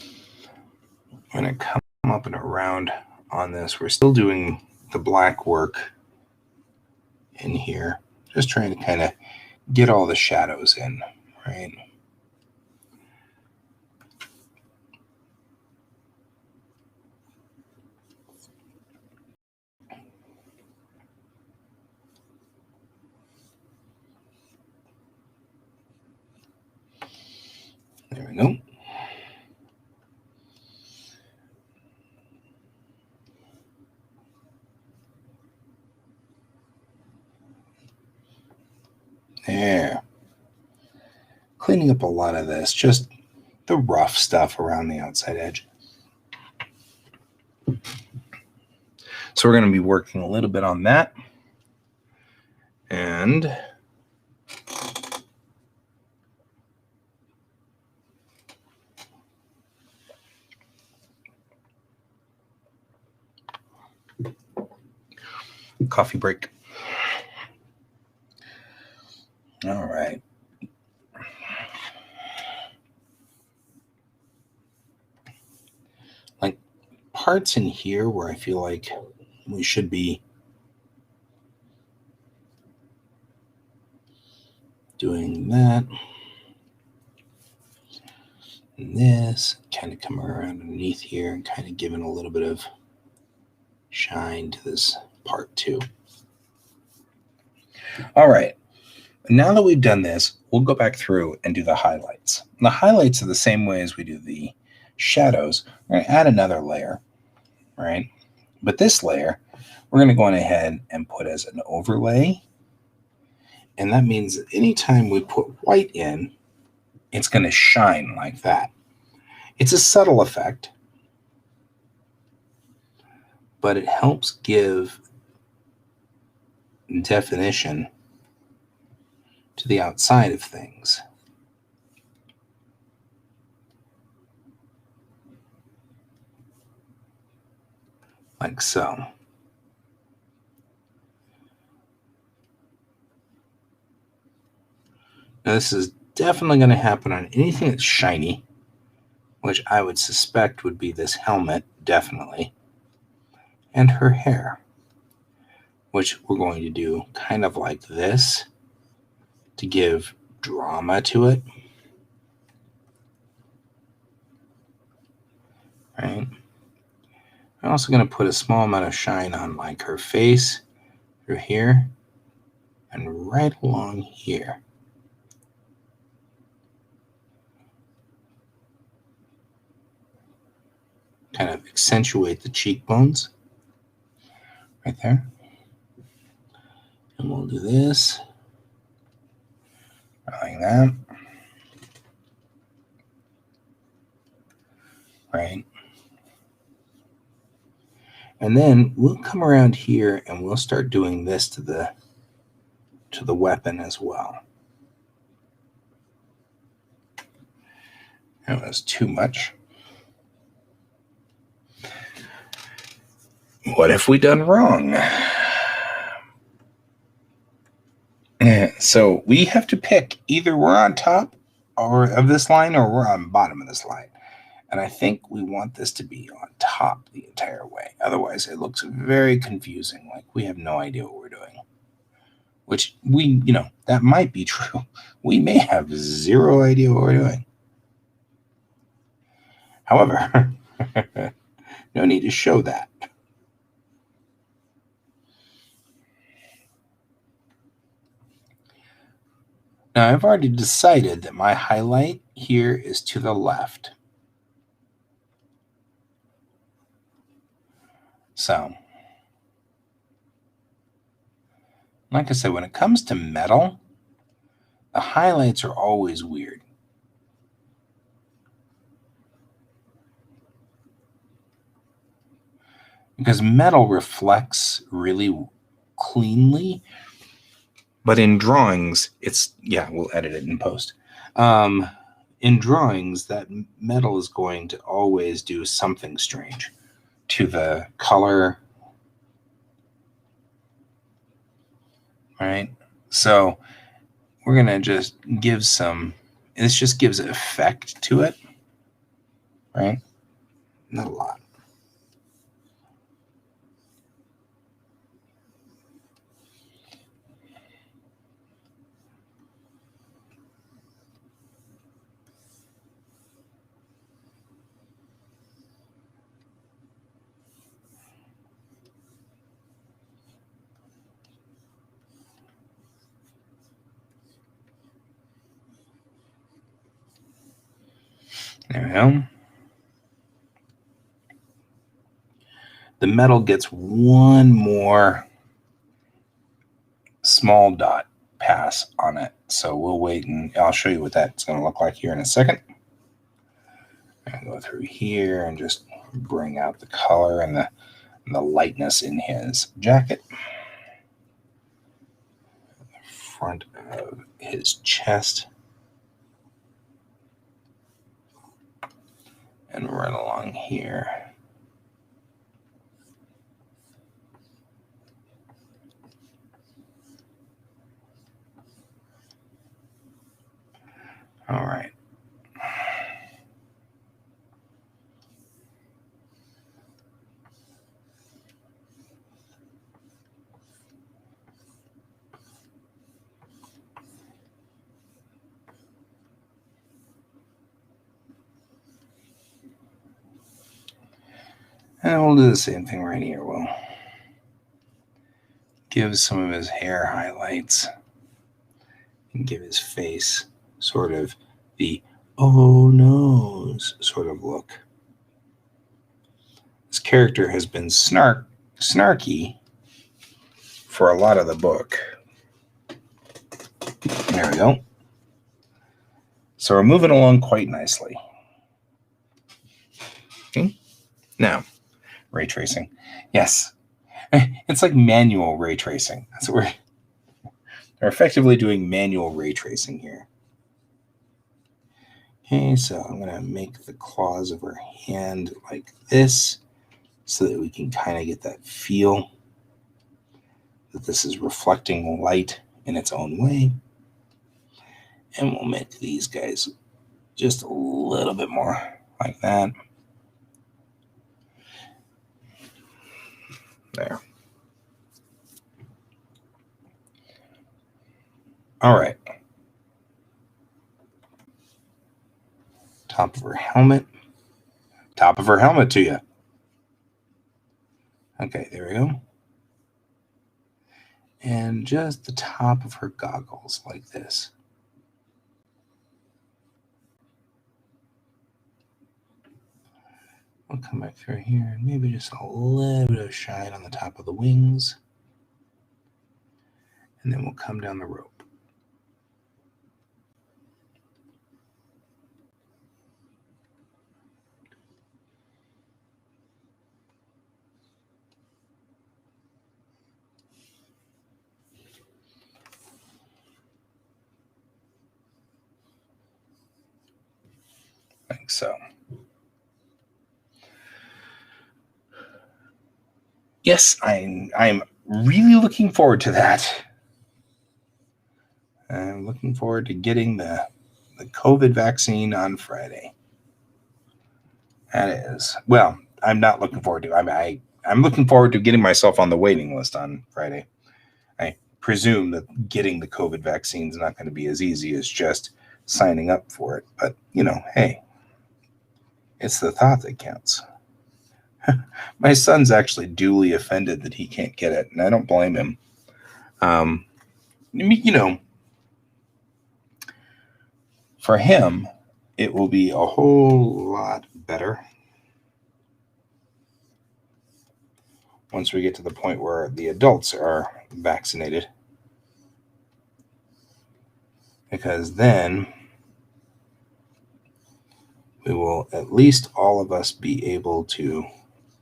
I'm going to come up and around on this. We're still doing the black work in here. Just trying to kind of get all the shadows in, right? There we go. There. Cleaning up a lot of this, just the rough stuff around the outside edge. So we're going to be working a little bit on that. And coffee break. All right. Like parts in here where I feel like we should be doing that. And this, kind of coming around underneath here and kind of giving a little bit of shine to this part too. All right. Now that we've done this, we'll go back through and do the highlights. And the highlights are the same way as we do the shadows. We're going to add another layer, right? But this layer, we're going to go on ahead and put as an overlay. And that means that anytime we put white in, it's going to shine like that. It's a subtle effect, but it helps give definition to the outside of things. Like so. Now this is definitely going to happen on anything that's shiny, which I would suspect would be this helmet, definitely, and her hair, which we're going to do kind of like this to give drama to it. Right? I'm also going to put a small amount of shine on like her face through here and right along here. Kind of accentuate the cheekbones right there. And we'll do this like that. Right? And then we'll come around here and we'll start doing this to the weapon as well. That was too much. What have we done wrong? So we have to pick either we're on top of this line or we're on bottom of this line. And I think we want this to be on top the entire way. Otherwise, it looks very confusing, like we have no idea what we're doing. Which that might be true. We may have zero idea what we're doing. However, no need to show that. Now, I've already decided that my highlight here is to the left. So, like I said, when it comes to metal, the highlights are always weird. Because metal reflects really cleanly. But in drawings, we'll edit it in post. In drawings, that metal is going to always do something strange to the color. All right. So we're going to just give this just gives effect to it. Right? Not a lot. There we go. The metal gets one more small dot pass on it. So we'll wait and I'll show you what that's going to look like here in a second. I'm going to go through here and just bring out the color and the lightness in his jacket. The front of his chest. And right along here. All right. And we'll do the same thing right here. We'll give some of his hair highlights and give his face sort of the oh no's sort of look. This character has been snarky for a lot of the book. There we go. So we're moving along quite nicely. Okay. Now, ray tracing. Yes. It's like manual ray tracing. That's what we're effectively doing manual ray tracing here. Okay, so I'm going to make the claws of her hand like this so that we can kind of get that feel that this is reflecting light in its own way. And we'll make these guys just a little bit more like that. There. All right. Top of her helmet. Top of her helmet to you. Okay, there we go. And just the top of her goggles like this. We'll come back through here and maybe just a little bit of shine on the top of the wings. And then we'll come down the rope. like so. Yes, I'm really looking forward to that. I'm looking forward to getting the COVID vaccine on Friday. That is, well, I'm not looking forward to. I'm looking forward to getting myself on the waiting list on Friday. I presume that getting the COVID vaccine is not going to be as easy as just signing up for it. But, hey, it's the thought that counts. My son's actually duly offended that he can't get it, and I don't blame him. For him, it will be a whole lot better once we get to the point where the adults are vaccinated. Because then we will at least all of us be able to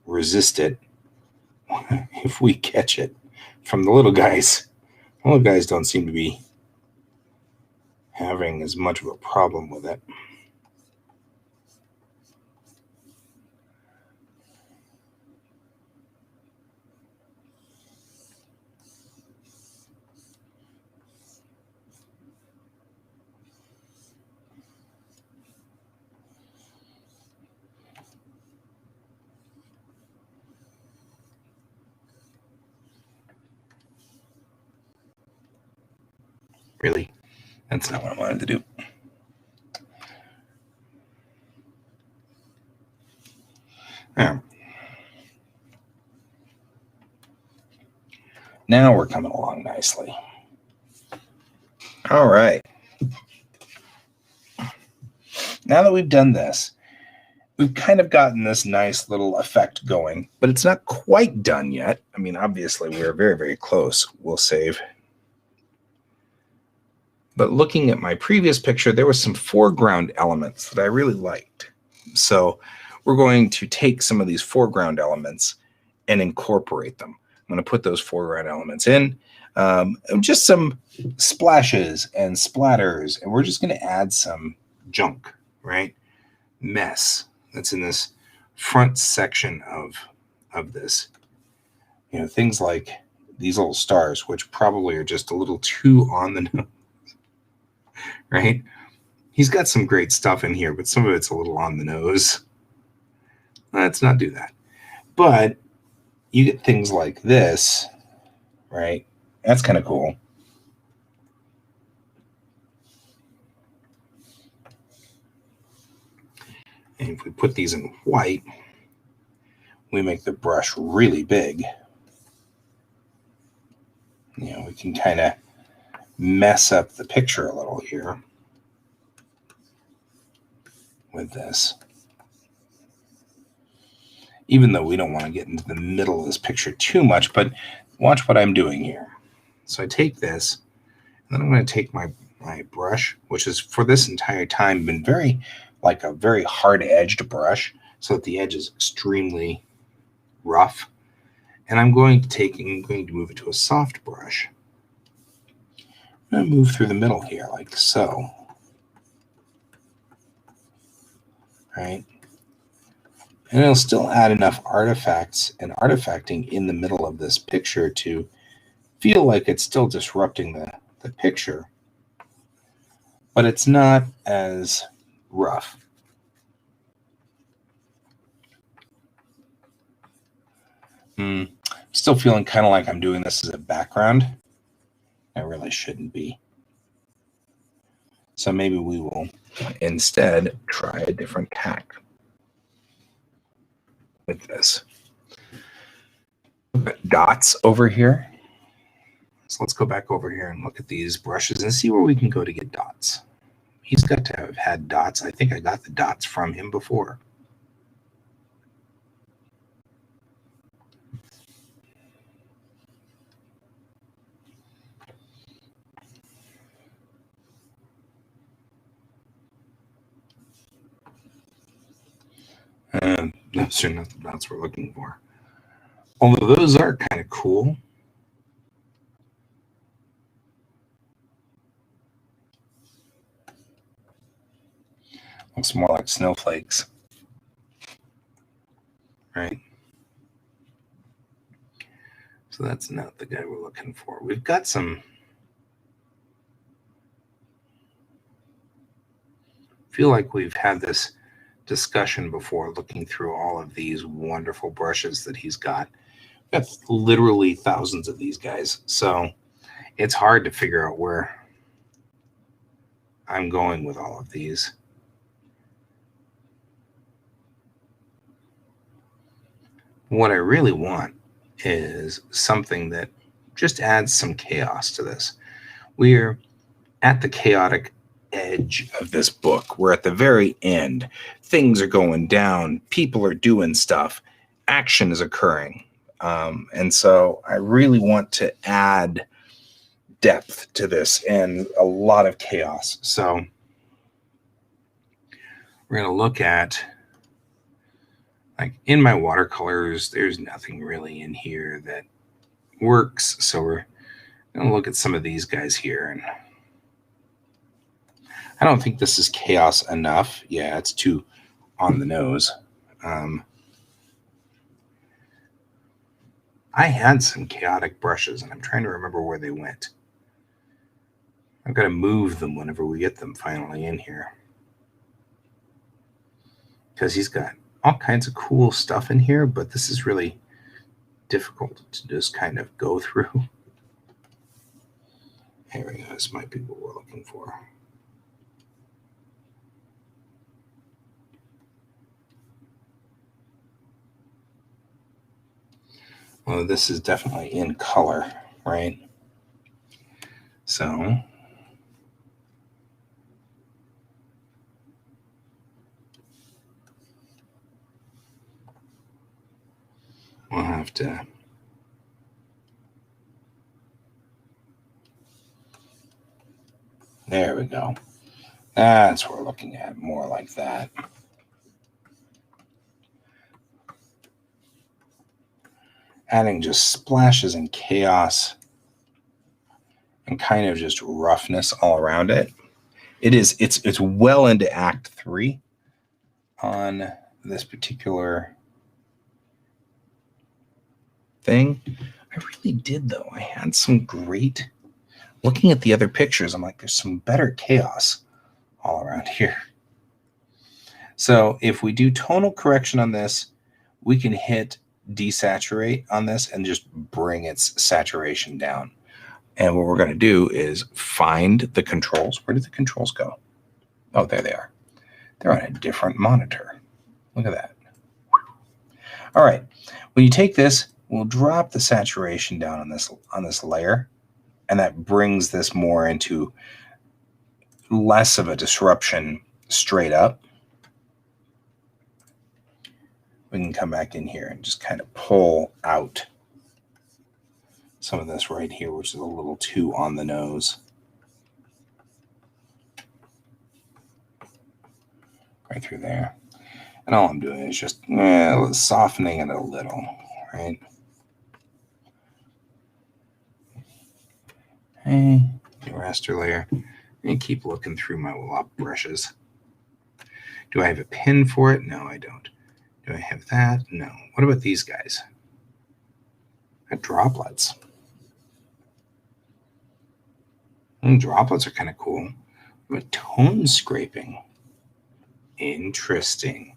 resist it if we catch it from the little guys. The little guys don't seem to be having as much of a problem with it. Really, that's not what I wanted to do. Yeah. Now we're coming along nicely. All right. Now that we've done this, we've kind of gotten this nice little effect going, but it's not quite done yet. I mean, obviously, we are very, very close. We'll save. But looking at my previous picture, there was some foreground elements that I really liked. So we're going to take some of these foreground elements and incorporate them. I'm going to put those foreground elements in, just some splashes and splatters, and we're just going to add some junk, right? Mess that's in this front section of this. Things like these little stars, which probably are just a little too on the nose. Right? He's got some great stuff in here, but some of it's a little on the nose. Let's not do that. But you get things like this, right? That's kind of cool. And if we put these in white, we make the brush really big. We can kind of mess up the picture a little here with this. Even though we don't want to get into the middle of this picture too much, but watch what I'm doing here. So I take this, and then I'm going to take my brush, which is for this entire time been like a very hard-edged brush, so that the edge is extremely rough. And I'm going to move it to a soft brush. I'm going to move through the middle here, like so. Right? And it'll still add enough artifacts and artifacting in the middle of this picture to feel like it's still disrupting the picture, but it's not as rough. Still feeling kind of like I'm doing this as a background. I really shouldn't be. So maybe we will instead try a different tack with this. We've got dots over here. So let's go back over here and look at these brushes and see where we can go to get dots. He's got to have had dots. I think I got the dots from him before. Those are not the dots we're looking for. Although those are kind of cool. Looks more like snowflakes. Right? So that's not the guy we're looking for. We've got some... I feel like we've had this discussion before, looking through all of these wonderful brushes that he's got. We've got literally thousands of these guys. So it's hard to figure out where I'm going with all of these. What I really want is something that just adds some chaos to this. We're at the chaotic edge of this book. We're at the very end. Things are going down. People are doing stuff. Action is occurring. And so I really want to add depth to this and a lot of chaos. So we're going to look at, like, in my watercolors, there's nothing really in here that works. So we're going to look at some of these guys here. And I don't think this is chaos enough. Yeah, it's too on the nose. I had some chaotic brushes, and I'm trying to remember where they went. I've got to move them whenever we get them finally in here, because he's got all kinds of cool stuff in here, but this is really difficult to just kind of go through. Here we go. This might be what we're looking for. Well, this is definitely in color, right? So we'll have to there we go. That's what we're looking at, more like that. Adding just splashes and chaos and kind of just roughness all around it. It's well into Act 3 on this particular thing. I really did, though. I had some great... Looking at the other pictures, I'm like, there's some better chaos all around here. So if we do tonal correction on this, we can hit desaturate on this and just bring its saturation down. And what we're going to do is find the controls. Where did the controls go? Oh, there they are. They're on a different monitor. Look at that. All right. When you take this, we'll drop the saturation down on this layer, and that brings this more into less of a disruption straight up. We can come back in here and just kind of pull out some of this right here, which is a little too on the nose. Right through there. And all I'm doing is just softening it a little, right? Hey, raster layer. And keep looking through my lop brushes. Do I have a pin for it? No, I don't. Do I have that? No. What about these guys? Got droplets. Droplets are kind of cool. What about tone scraping? Interesting.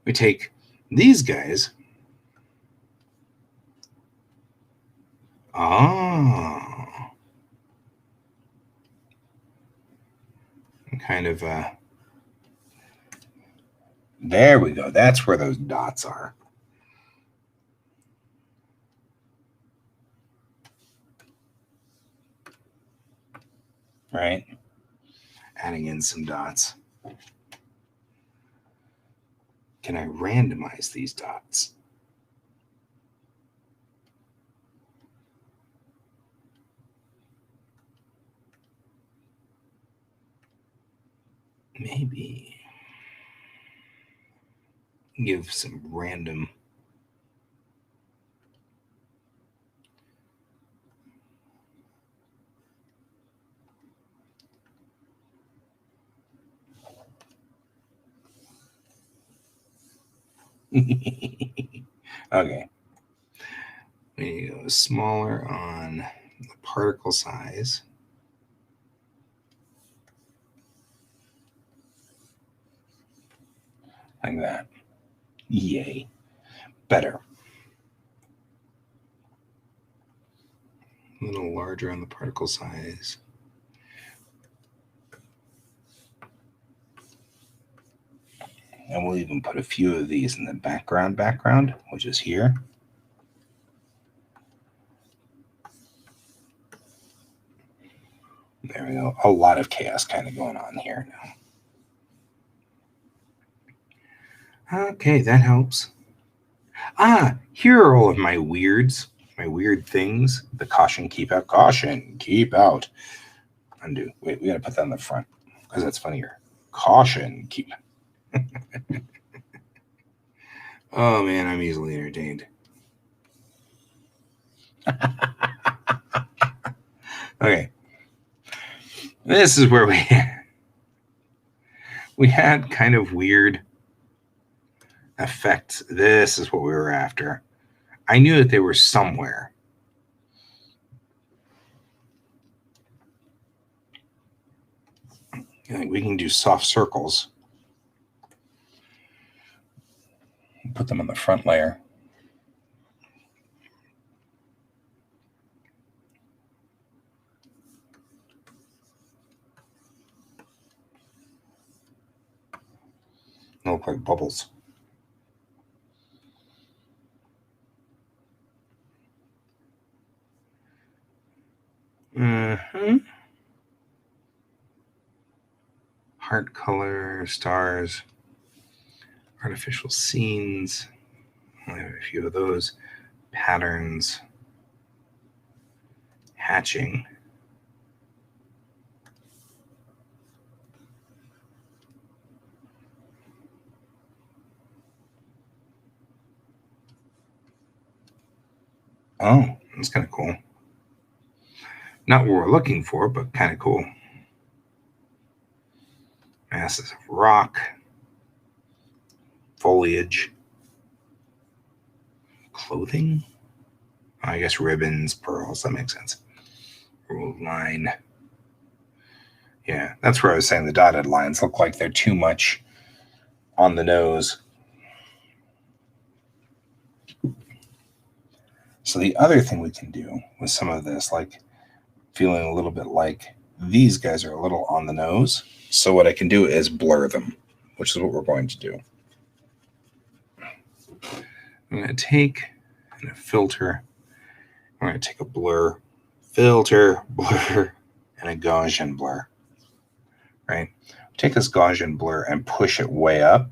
We take these guys. Ah. Kind of there we go. That's where those dots are. Right? Adding in some dots. Can I randomize these dots? Maybe give some random. Okay. We need to go smaller on the particle size. Like that. Yay. Better. A little larger on the particle size. And we'll even put a few of these in the background, which is here. There we go. A lot of chaos kind of going on here now. Okay, that helps. Here are all of my weirds, my weird things. The caution, keep out. Caution, keep out. Undo. Wait, we got to put that on the front because that's funnier. Caution, keep. Oh man, I'm easily entertained. Okay. This is where we had kind of weird effects. This is what we were after. I knew that they were somewhere. I think we can do soft circles. Put them on the front layer. They look like bubbles. Heart color, stars, artificial scenes. I have a few of those. Patterns. Hatching. Oh, that's kind of cool. Not what we're looking for, but kind of cool. Masses of rock. Foliage. Clothing? I guess ribbons, pearls, that makes sense. Ruled line. Yeah, that's where I was saying the dotted lines look like they're too much on the nose. So the other thing we can do with some of this, like feeling a little bit like these guys are a little on the nose. So what I can do is blur them, which is what we're going to do. I'm going to take and a filter. I'm going to take a blur, filter, blur, and a Gaussian blur. Right? Take this Gaussian blur and push it way up.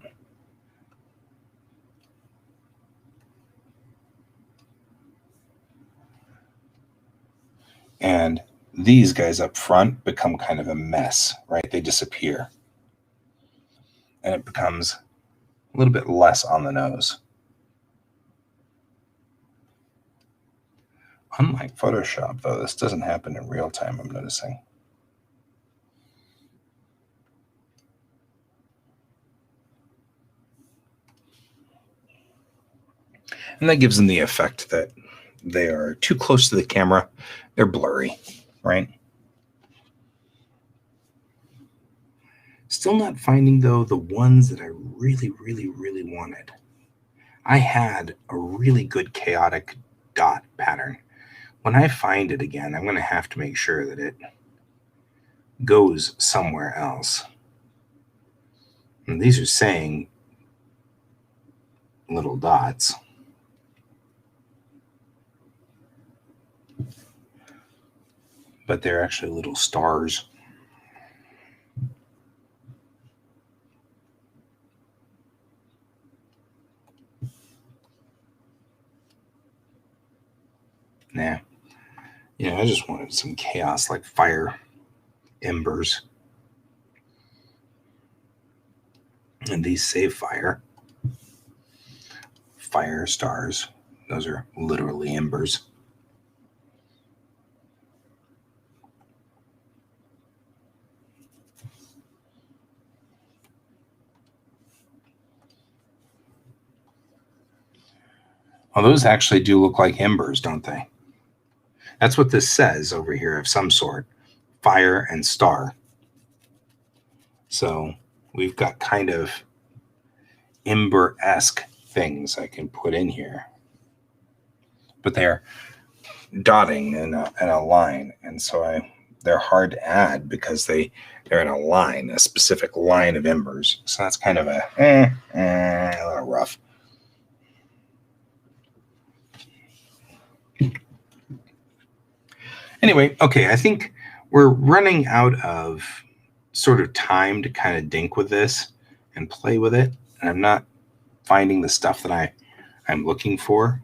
And these guys up front become kind of a mess, right? They disappear. And it becomes a little bit less on the nose. Unlike Photoshop, though, this doesn't happen in real time, I'm noticing. And that gives them the effect that they are too close to the camera. They're blurry, right? Still not finding, though, the ones that I really, really, really wanted. I had a really good chaotic dot pattern. When I find it again, I'm going to have to make sure that it goes somewhere else. And these are saying little dots. But they're actually little stars. Nah. Yeah, I just wanted some chaos like fire, embers. And these say fire. Fire stars. Those are literally embers. Well, those actually do look like embers, don't they? That's what this says over here of some sort. Fire and star. So we've got kind of ember-esque things I can put in here. But they're dotting in a line. And so they're hard to add because they're in a line, a specific line of embers. So that's kind of a little rough. Anyway, okay, I think we're running out of sort of time to kind of dink with this and play with it. And I'm not finding the stuff that I'm looking for.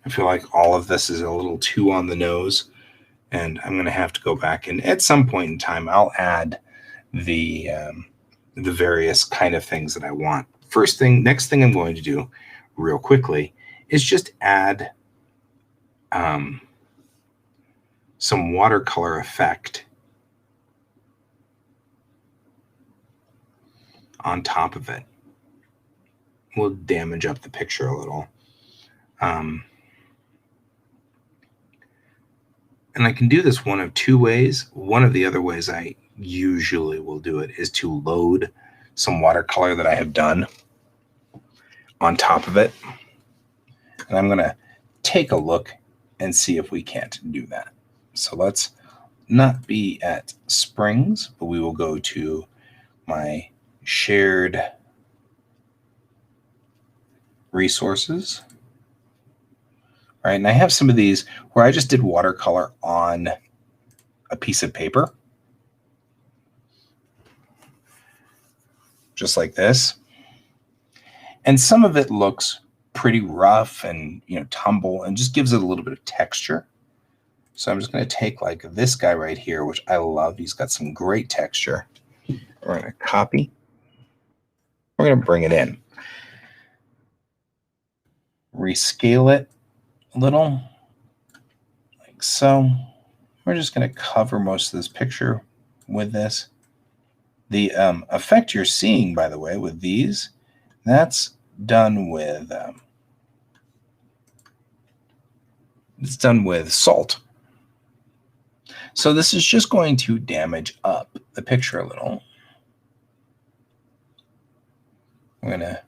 I feel like all of this is a little too on the nose, and I'm going to have to go back and at some point in time, I'll add the various kind of things that I want. Next thing I'm going to do real quickly is just add some watercolor effect on top of it. We'll damage up the picture a little. And I can do this one of two ways. One of the other ways I usually will do it is to load some watercolor that I have done on top of it. And I'm going to take a look and see if we can't do that. So let's not be at Springs, but we will go to my shared resources. All right, and I have some of these where I just did watercolor on a piece of paper, just like this. And some of it looks pretty rough and, tumble and just gives it a little bit of texture. So I'm just going to take like this guy right here, which I love. He's got some great texture. We're going to copy. We're going to bring it in. Rescale it a little, like so. We're just going to cover most of this picture with this. The effect you're seeing, by the way, with these, that's done with it's done with salt. So this is just going to damage up the picture a little. We're going to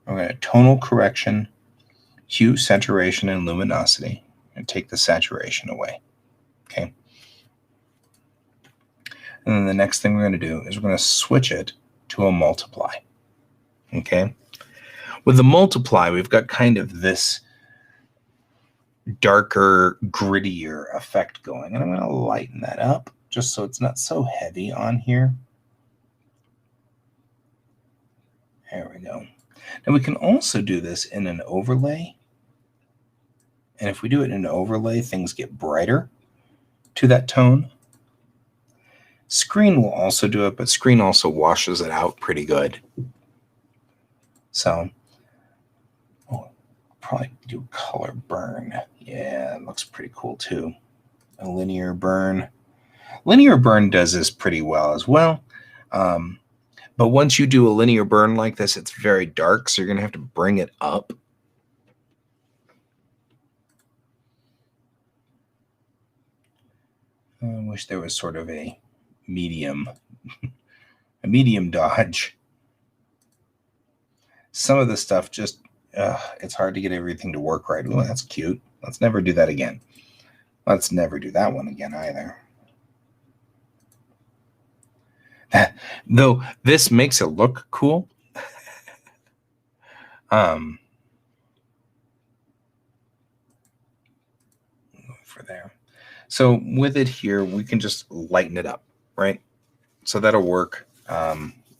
we're going to tonal correction, hue, saturation, and luminosity, and take the saturation away. Okay. And then the next thing we're going to do is we're going to switch it to a multiply. Okay. With the multiply, we've got kind of this darker, grittier effect going. And I'm going to lighten that up just so it's not so heavy on here. There we go. Now we can also do this in an overlay. And if we do it in an overlay, things get brighter to that tone. Screen will also do it, but screen also washes it out pretty good. So, probably do color burn. Yeah, it looks pretty cool too. A linear burn. Linear burn does this pretty well as well. But once you do a linear burn like this, it's very dark, so you're going to have to bring it up. I wish there was sort of a medium dodge. Some of the stuff just, it's hard to get everything to work right. Oh, that's cute. Let's never do that again. Let's never do that one again either. Though this makes it look cool. For there. So with it here, we can just lighten it up, right? So that'll work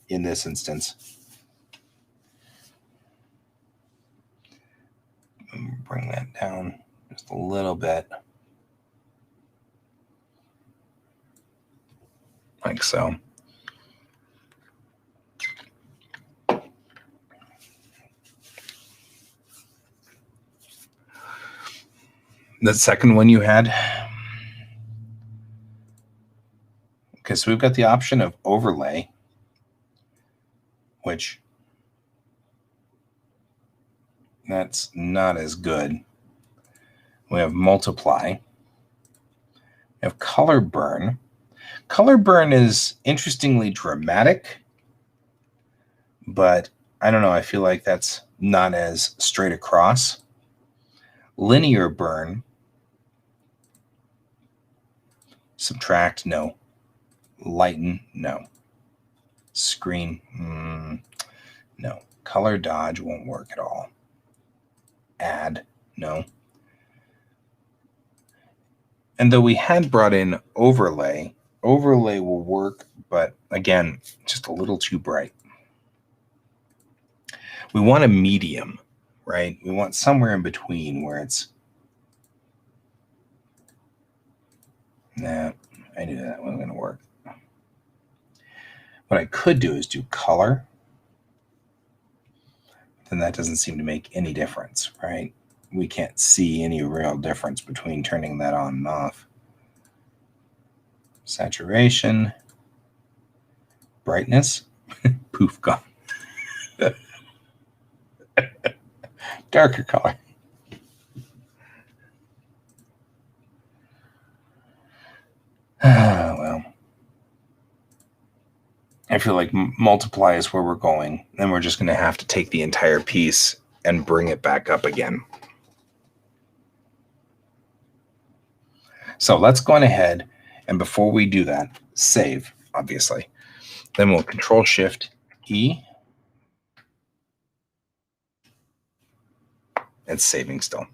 in this instance. Bring that down just a little bit. Like so. The second one you had, because so we've got the option of overlay, which that's not as good. We have multiply. We have color burn. Color burn is interestingly dramatic, but I don't know. I feel like that's not as straight across. Linear burn. Subtract, no. Lighten, no. Screen, no. Color dodge won't work at all. Add, no. And though we had brought in overlay, overlay will work, but again, just a little too bright. We want a medium, right? We want somewhere in between where it's, nah, I knew that wasn't going to work. What I could do is do color. Then that doesn't seem to make any difference, right? We can't see any real difference between turning that on and off. Saturation, brightness, poof, gone. Darker color. Well, I feel like multiply is where we're going. Then we're just going to have to take the entire piece and bring it back up again. So let's go on ahead, and before we do that, save, obviously. Then we'll Control-Shift-E. It's saving still.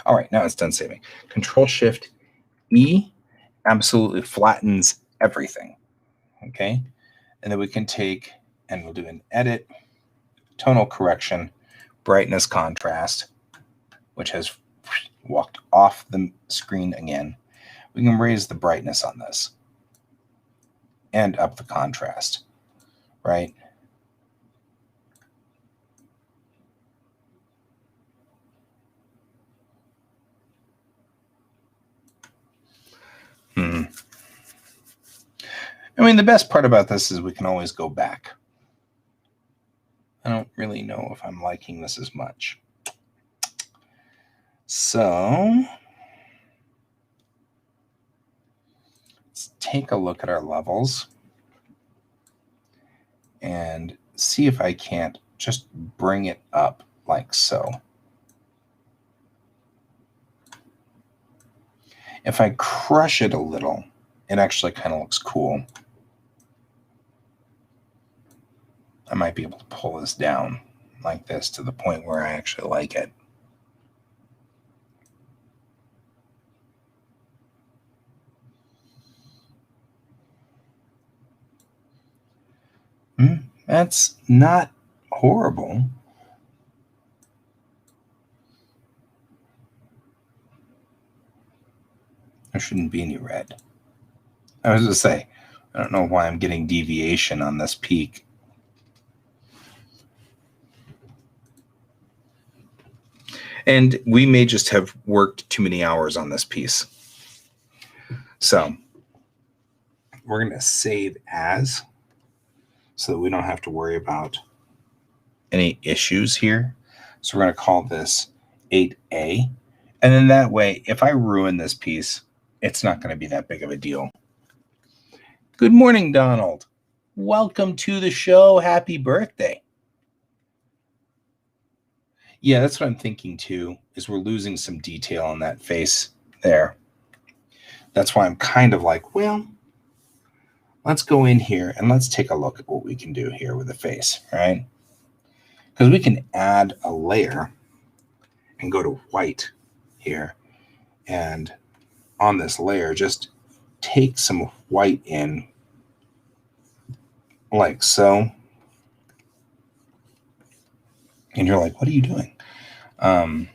All right, now it's done saving. Control-Shift-E absolutely flattens everything, okay? And then we can take, and we'll do an edit, tonal correction, brightness contrast, which has walked off the screen again. We can raise the brightness on this and up the contrast, right? I mean, the best part about this is we can always go back. I don't really know if I'm liking this as much. So let's take a look at our levels and see if I can't just bring it up like so. If I crush it a little, it actually kind of looks cool. I might be able to pull this down like this to the point where I actually like it. That's not horrible. There shouldn't be any red. I was going to say, I don't know why I'm getting deviation on this peak. And we may just have worked too many hours on this piece. So we're going to save as, so that we don't have to worry about any issues here. So we're going to call this 8A. And then that way, if I ruin this piece, it's not going to be that big of a deal. Good morning, Donald. Welcome to the show. Happy birthday. Yeah, that's what I'm thinking too, is we're losing some detail on that face there. That's why I'm kind of like, well, let's go in here and let's take a look at what we can do here with the face, right? Because we can add a layer and go to white here. And on this layer, just take some white in like so. And you're like, what are you doing? And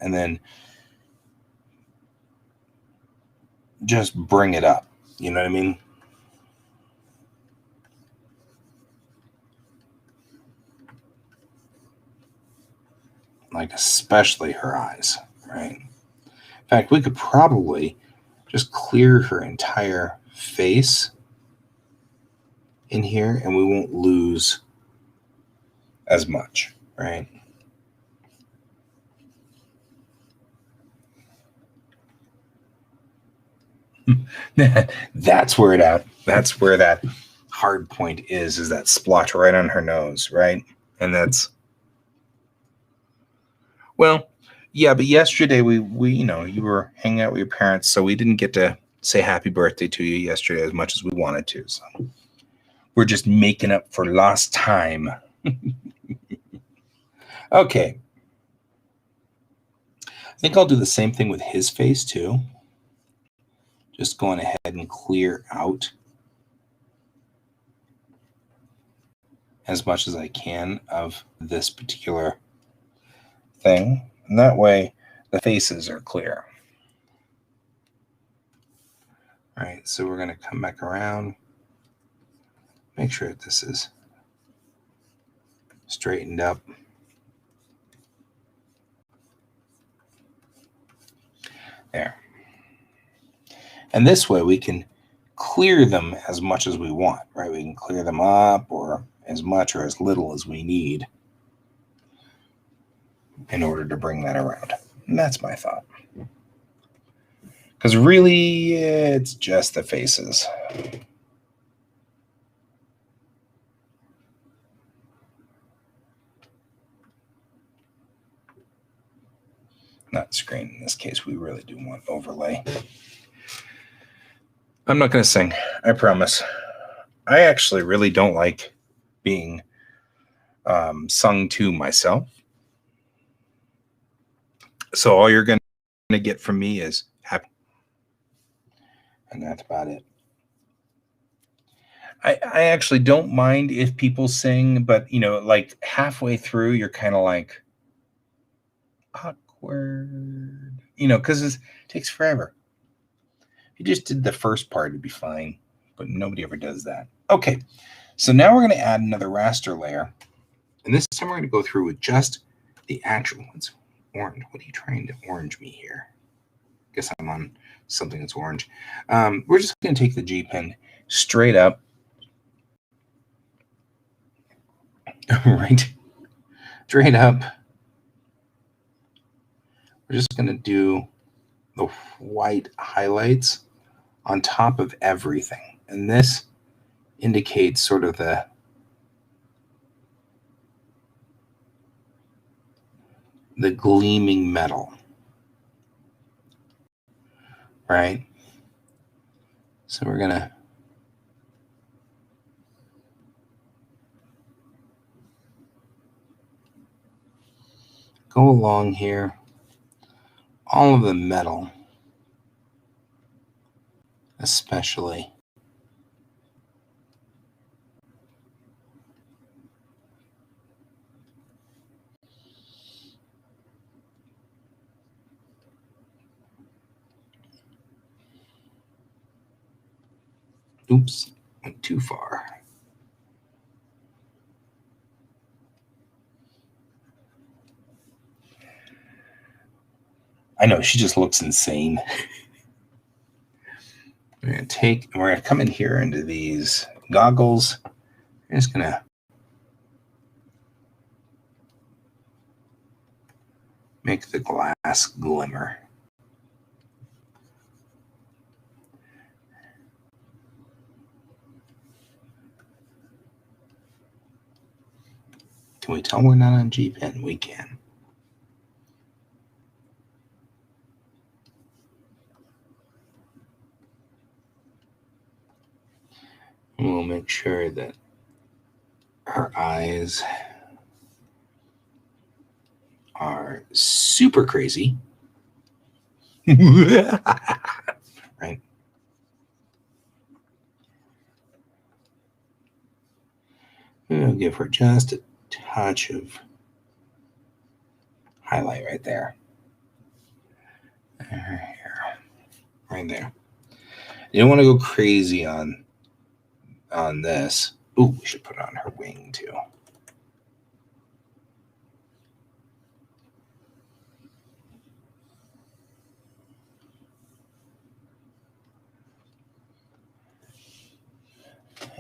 then just bring it up. You know what I mean? Like especially her eyes, right? In fact, we could probably just clear her entire face in here, and we won't lose as much, right? That's where that hard point is that splotch right on her nose, right? And that's, well, yeah, but yesterday we you were hanging out with your parents, so we didn't get to say happy birthday to you yesterday as much as we wanted to. So we're just making up for lost time. Okay. I think I'll do the same thing with his face too. Just going ahead and clear out as much as I can of this particular thing. And that way the faces are clear. All right, so we're going to come back around. Make sure that this is straightened up. There. And this way we can clear them as much as we want, right? We can clear them up or as much or as little as we need in order to bring that around. And that's my thought. Because really, it's just the faces. Not screen in this case. We really do want overlay. I'm not going to sing. I promise. I actually really don't like being sung to myself. So all you're going to get from me is happy. And that's about it. I actually don't mind if people sing, but, like halfway through, you're kind of like, awkward, because it takes forever. If you just did the first part, it'd be fine, but nobody ever does that. Okay, so now we're going to add another raster layer, and this time we're going to go through with just the actual ones. Orange. What are you trying to orange me here? Guess I'm on something that's orange. We're just going to take the G pen straight up. Right. Straight up. We're just going to do the white highlights on top of everything. And this indicates sort of the gleaming metal, right? So we're going to go along here. All of the metal, especially. Oops, went too far. I know, she just looks insane. We're going to come in here into these goggles. I'm just going to make the glass glimmer. Can we tell we're not on G pen? We can. We'll make sure that her eyes are super crazy. Right? We'll give her just a touch of highlight right there. Right there. You don't want to go crazy on this. Ooh, we should put it on her wing too.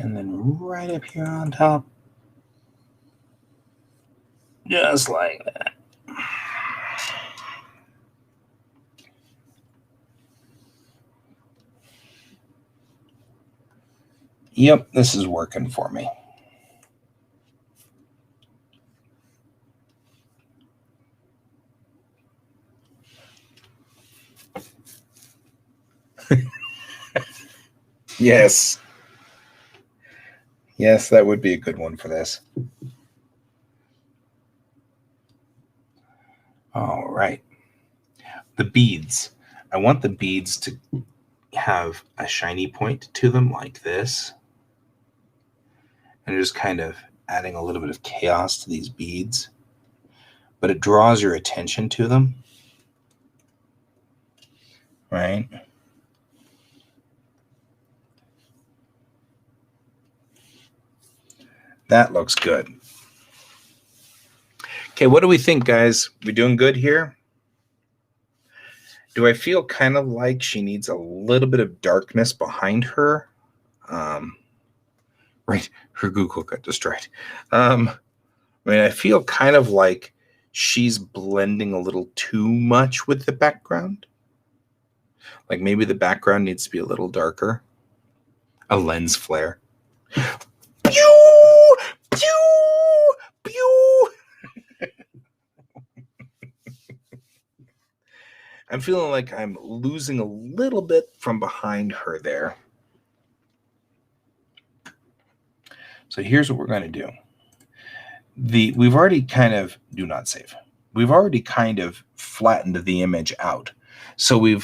And then right up here on top, just like that. Yep, this is working for me. Yes. Yes, that would be a good one for this. All right. The beads. I want the beads to have a shiny point to them like this. And just kind of adding a little bit of chaos to these beads. But it draws your attention to them. Right? That looks good. Okay, what do we think, guys? We doing good here? Do I feel kind of like she needs a little bit of darkness behind her? Right, her Google got destroyed. I mean, I feel kind of like she's blending a little too much with the background. Like maybe the background needs to be a little darker. A lens flare. Pew! Pew! Pew! I'm feeling like I'm losing a little bit from behind her there. So here's what we're going to do. We've already kind of, do not save. We've already kind of flattened the image out. So the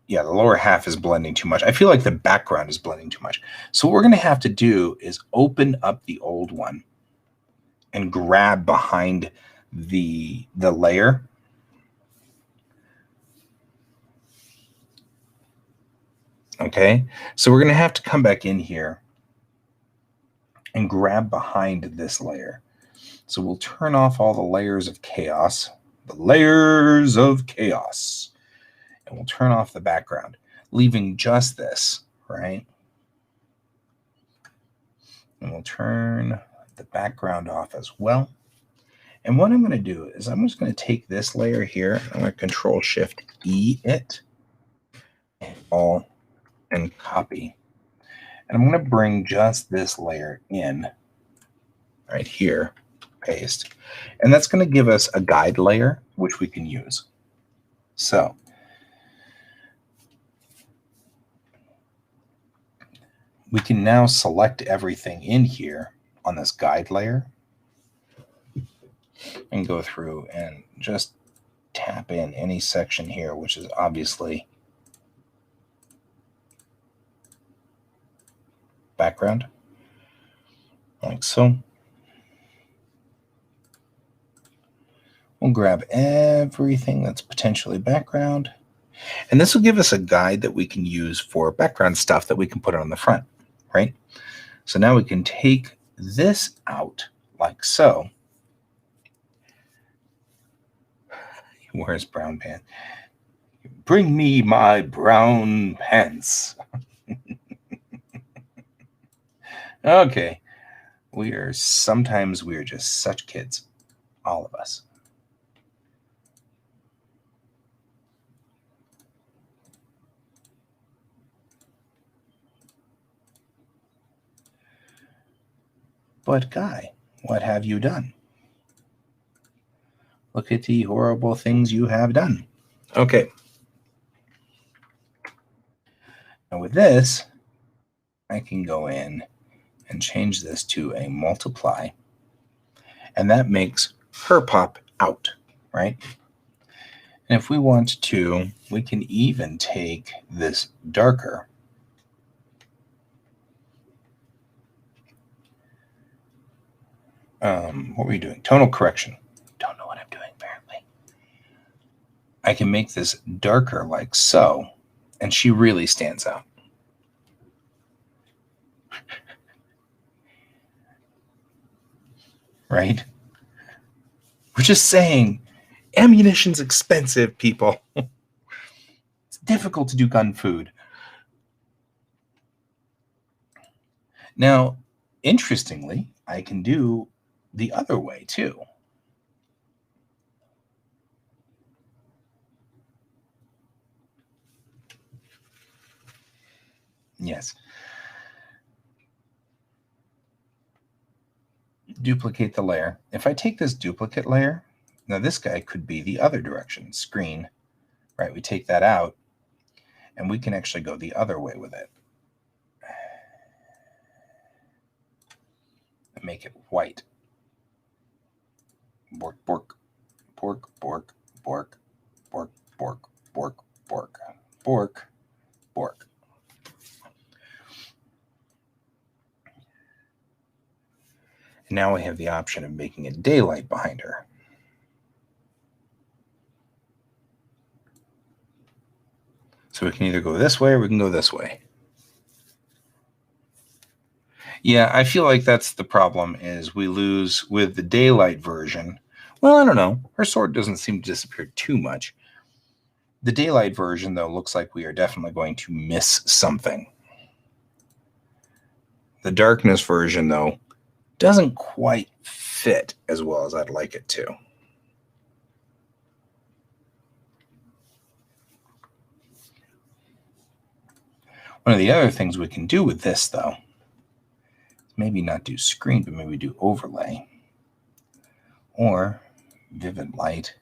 lower half is blending too much. I feel like the background is blending too much. So what we're going to have to do is open up the old one and grab behind the layer. Okay, so we're going to have to come back in here and grab behind this layer. So we'll turn off all the layers of chaos. The layers of chaos. And we'll turn off the background, leaving just this, right? And we'll turn the background off as well. And what I'm going to do is I'm just going to take this layer here. I'm going to Control-Shift-E it. All and copy. And I'm going to bring just this layer in right here, paste. And that's going to give us a guide layer, which we can use. So we can now select everything in here on this guide layer and go through and just tap in any section here, which is obviously background, like so. We'll grab everything that's potentially background, and this will give us a guide that we can use for background stuff that we can put on the front, right? So now we can take this out like so. Where's brown pants? Bring me my brown pants. Okay. Sometimes we are just such kids. All of us. But Guy, what have you done? Look at the horrible things you have done. Okay. Now with this, I can go in and change this to a multiply. And that makes her pop out, right? And if we want to, we can even take this darker. What were you doing? Tonal correction. Don't know what I'm doing, apparently. I can make this darker like so, and she really stands out. Right? We're just saying, ammunition's expensive, people. It's difficult to do gun food. Now, interestingly, I can do the other way too. Yes. Duplicate the layer. If I take this duplicate layer, now this guy could be the other direction, screen, right? We take that out and we can actually go the other way with it. And make it white. Bork, bork, bork, bork, bork, bork, bork, bork, bork, bork, bork. And now we have the option of making it daylight behind her. So we can either go this way or we can go this way. Yeah, I feel like that's the problem, is we lose with the daylight version. Well, I don't know. Her sword doesn't seem to disappear too much. The daylight version, though, looks like we are definitely going to miss something. The darkness version, though, doesn't quite fit as well as I'd like it to. One of the other things we can do with this, though, maybe not do screen, but maybe do overlay or vivid light.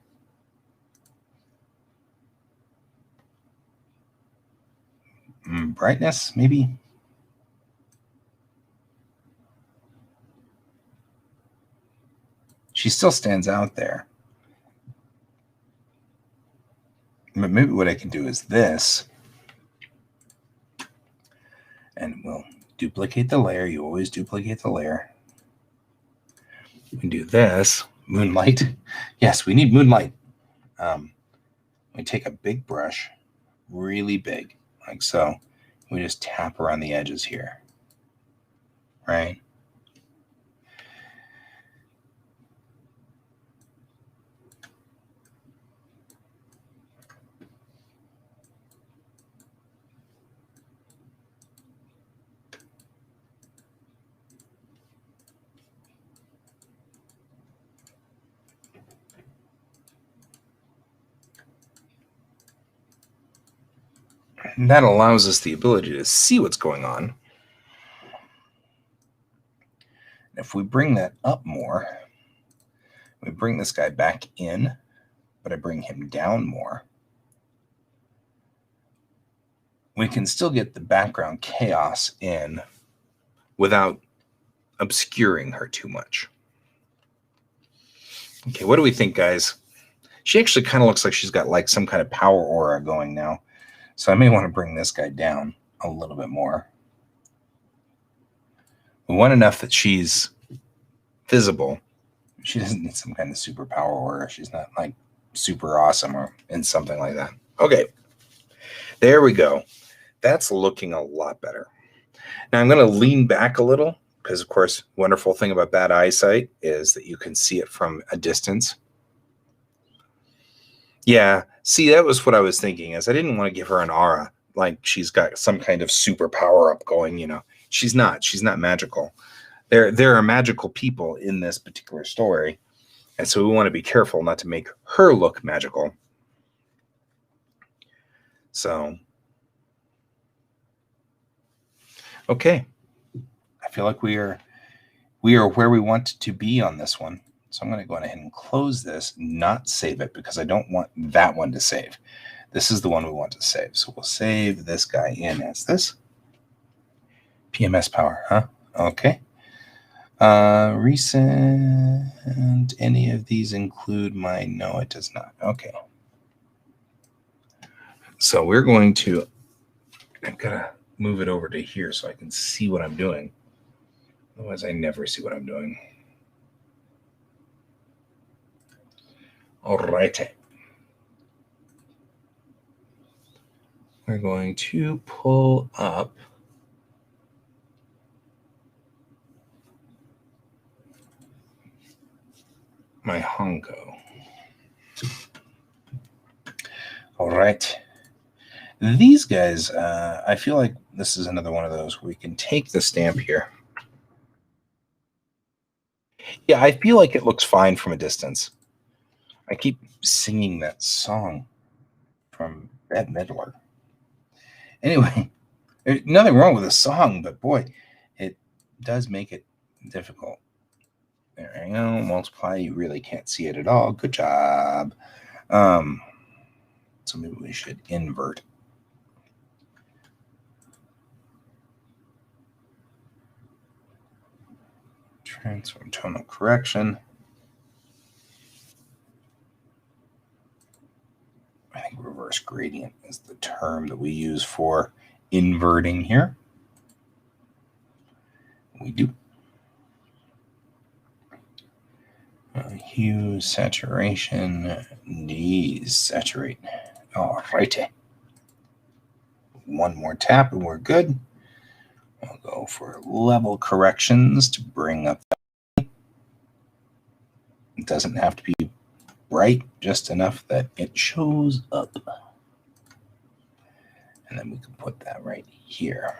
Brightness, maybe. She still stands out there. But maybe what I can do is this. And we'll duplicate the layer. You always duplicate the layer. We can do this. Moonlight. Yes, we need moonlight. We take a big brush, really big, like so. We just tap around the edges here, right? And that allows us the ability to see what's going on. If we bring that up more, we bring this guy back in, but I bring him down more, we can still get the background chaos in without obscuring her too much. Okay, what do we think, guys? She actually kind of looks like she's got like some kind of power aura going now. So I may want to bring this guy down a little bit more. We want enough that she's visible. She doesn't need some kind of superpower aura. She's not like super awesome or in something like that. Okay, there we go. That's looking a lot better. Now I'm going to lean back a little because, of course, wonderful thing about bad eyesight is that you can see it from a distance. Yeah, see, that was what I was thinking, is I didn't want to give her an aura like she's got some kind of super power up going, you know. She's not magical. There are magical people in this particular story, and so we want to be careful not to make her look magical. So, okay. I feel like we are where we want to be on this one. So I'm going to go ahead and close this, not save it, because I don't want that one to save. This is the one we want to save. So we'll save this guy in as this. PMS power, huh? Okay. Recent, any of these include my, no, it does not. Okay. So we're going to, I've got to move it over to here so I can see what I'm doing. Otherwise, I never see what I'm doing. All right. We're going to pull up my Honko. All right. These guys, I feel like this is another one of those where we can take the stamp here Yeah, I feel like it looks fine from a distance. I keep singing that song from Bette Midler. Anyway, there's nothing wrong with the song, but boy, it does make it difficult. There you go. Multiply. You really can't see it at all. Good job. So maybe we should invert. Transform tonal correction. I think reverse gradient is the term that we use for inverting here. We do. Hue, saturation, desaturate. All righty. One more tap and we're good. We'll go for level corrections to bring up that. It doesn't have to be bright, just enough that it shows up. And then we can put that right here.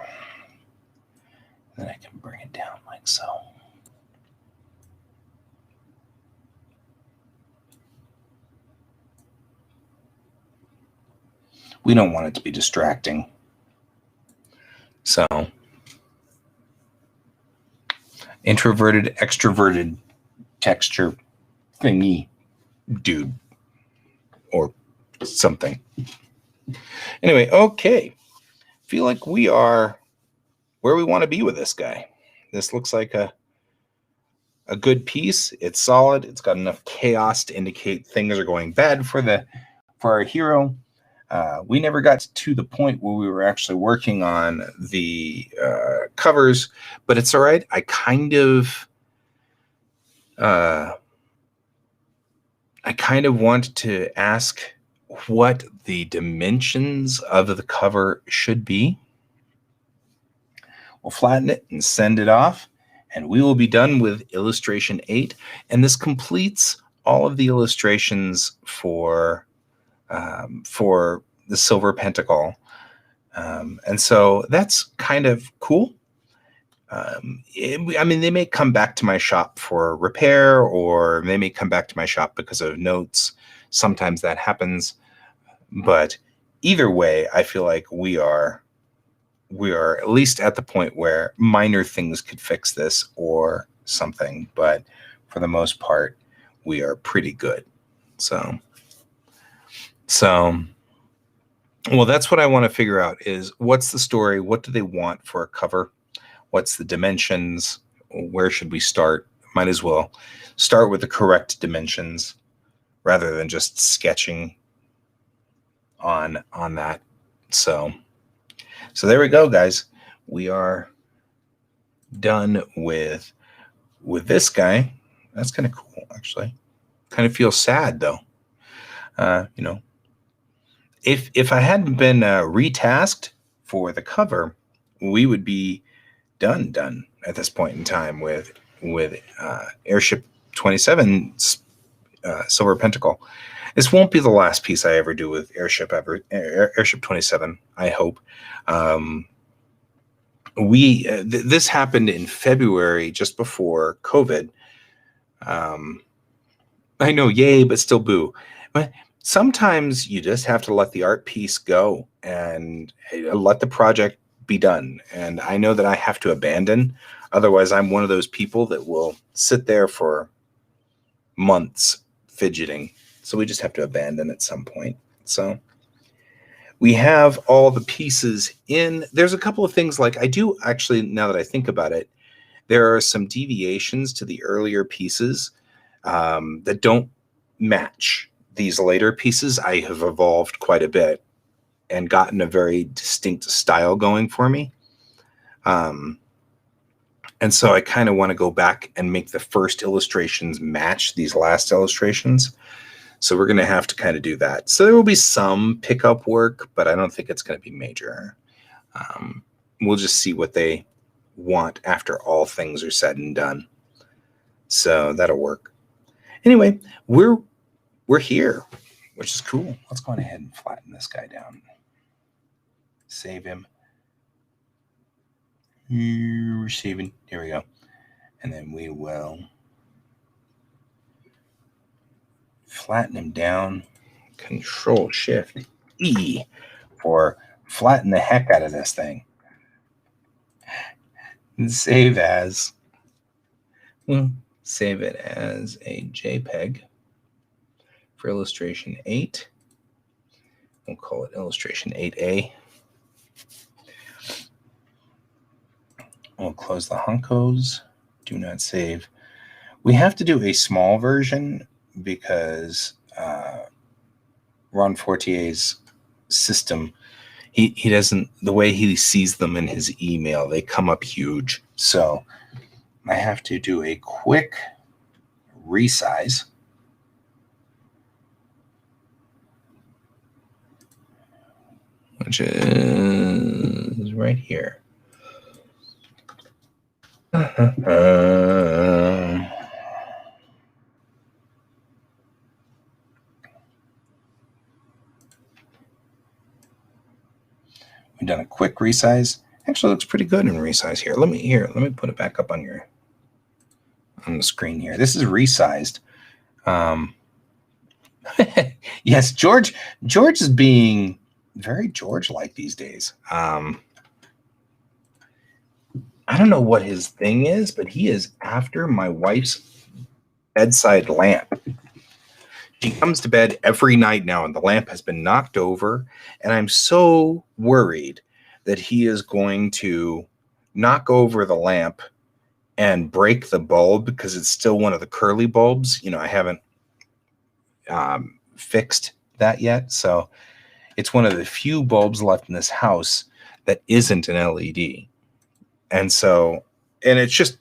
Then I can bring it down like so. We don't want it to be distracting. So, introverted, extroverted texture thingy dude or something. Anyway, okay. Feel like we are where we want to be with this guy. This looks like a good piece. It's solid. It's got enough chaos to indicate things are going bad for our hero. We never got to the point where we were actually working on the covers, but it's all right. I kind of want to ask what the dimensions of the cover should be. We'll flatten it and send it off, and we will be done with illustration 8. And this completes all of the illustrations for the Silver Pentacle. And so that's kind of cool. They may come back to my shop for repair, or they may come back to my shop because of notes. Sometimes that happens. But either way, I feel like we are at least at the point where minor things could fix this or something. But for the most part, we are pretty good. So well, that's what I want to figure out is what's the story? What do they want for a cover? What's the dimensions? Where should we start? Might as well start with the correct dimensions rather than just sketching on that. So there we go, guys. We are done with this guy. That's kind of cool, actually. Kind of feels sad, though. If I hadn't been retasked for the cover, we would be done at this point in time with Airship 27's Silver Pentacle. This won't be the last piece I ever do with Airship 27, I hope. This happened in February, just before COVID. I know, yay, but still boo. But sometimes you just have to let the art piece go and let the project be done. And I know that I have to abandon. Otherwise, I'm one of those people that will sit there for months fidgeting. So we just have to abandon at some point. So we have all the pieces in. There's a couple of things like I do actually, now that I think about it, there are some deviations to the earlier pieces that don't match these later pieces. I have evolved quite a bit and gotten a very distinct style going for me. And so I kind of want to go back and make the first illustrations match these last illustrations. So we're going to have to kind of do that. So there will be some pickup work, but I don't think it's going to be major. We'll just see what they want after all things are said and done. So that'll work. Anyway, we're here, which is cool. Let's go ahead and flatten this guy down. Save him. We're saving. Here we go. And then we will flatten him down. Control Shift E for flatten the heck out of this thing. And save as, save it as a JPEG for illustration 8. We'll call it illustration 8A. We'll close the Huncos. Do not save. We have to do a small version because Ron Fortier's system, he doesn't, the way he sees them in his email, they come up huge. So I have to do a quick resize. Which is right here. We've done a quick resize. Actually looks pretty good in resize here. Let me put it back up on the screen here. This is resized. Yes, George is being very George-like these days. I don't know what his thing is, but he is after my wife's bedside lamp. She comes to bed every night now, and the lamp has been knocked over, and I'm so worried that he is going to knock over the lamp and break the bulb because it's still one of the curly bulbs. You know, I haven't fixed that yet, so it's one of the few bulbs left in this house that isn't an LED. And so, and it's just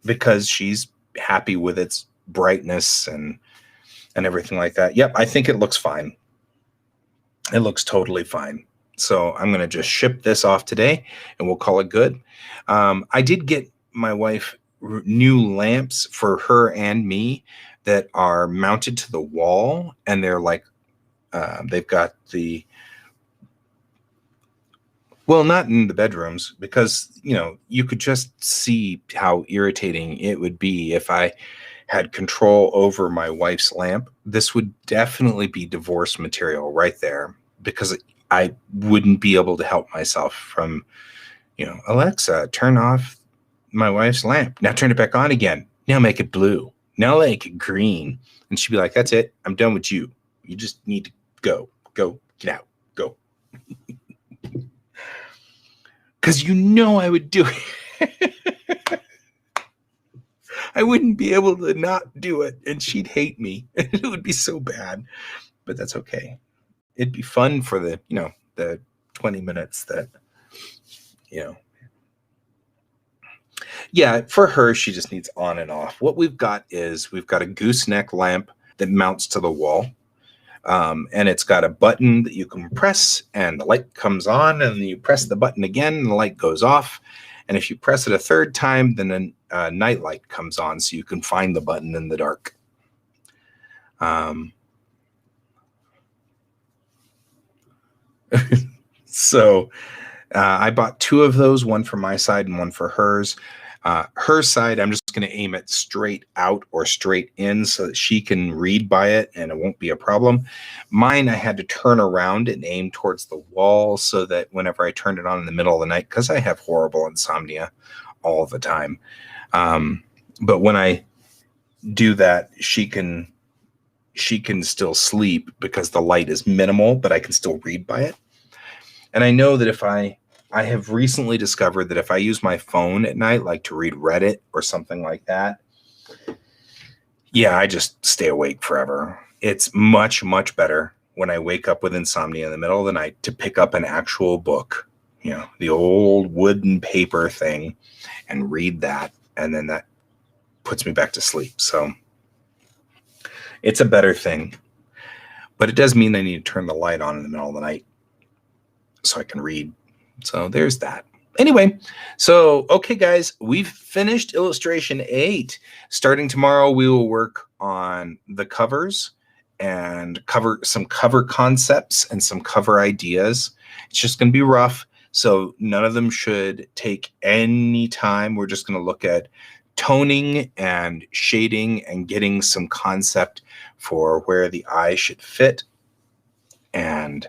because she's happy with its brightness and everything like that. Yep, I think it looks fine. It looks totally fine. So I'm going to just ship this off today and we'll call it good. I did get my wife new lamps for her and me that are mounted to the wall, and they're like, they've got the, well, not in the bedrooms, because, you know, you could just see how irritating it would be if I had control over my wife's lamp. This would definitely be divorce material right there, because I wouldn't be able to help myself from, you know, Alexa, turn off my wife's lamp. Now turn it back on again. Now make it blue. Now make it green. And she'd be like, that's it. I'm done with you. You just need to go, get out, go. Because you know I would do it. I wouldn't be able to not do it, and she'd hate me. It would be so bad, but that's okay. It'd be fun for the, you know, the 20 minutes that, you know. Yeah, for her, she just needs on and off. What we've got is we've got a gooseneck lamp that mounts to the wall. And it's got a button that you can press and the light comes on, and then you press the button again and the light goes off. And if you press it a third time, then a night light comes on so you can find the button in the dark. So I bought 2 of those, one for my side and one for hers. Her side, I'm just going to aim it straight out or straight in so that she can read by it and it won't be a problem. Mine, I had to turn around and aim towards the wall so that whenever I turned it on in the middle of the night, because I have horrible insomnia all the time. But when I do that, she can still sleep because the light is minimal, but I can still read by it. And I know that if I have recently discovered that if I use my phone at night, like to read Reddit or something like that, yeah, I just stay awake forever. It's much, much better when I wake up with insomnia in the middle of the night to pick up an actual book, you know, the old wooden paper thing, and read that. And then that puts me back to sleep. So it's a better thing. But it does mean I need to turn the light on in the middle of the night so I can read. So there's that. Anyway, so, okay, guys, we've finished illustration 8. Starting tomorrow, we will work on the covers and cover some cover concepts and some cover ideas. It's just going to be rough, so none of them should take any time. We're just going to look at toning and shading and getting some concept for where the eye should fit. And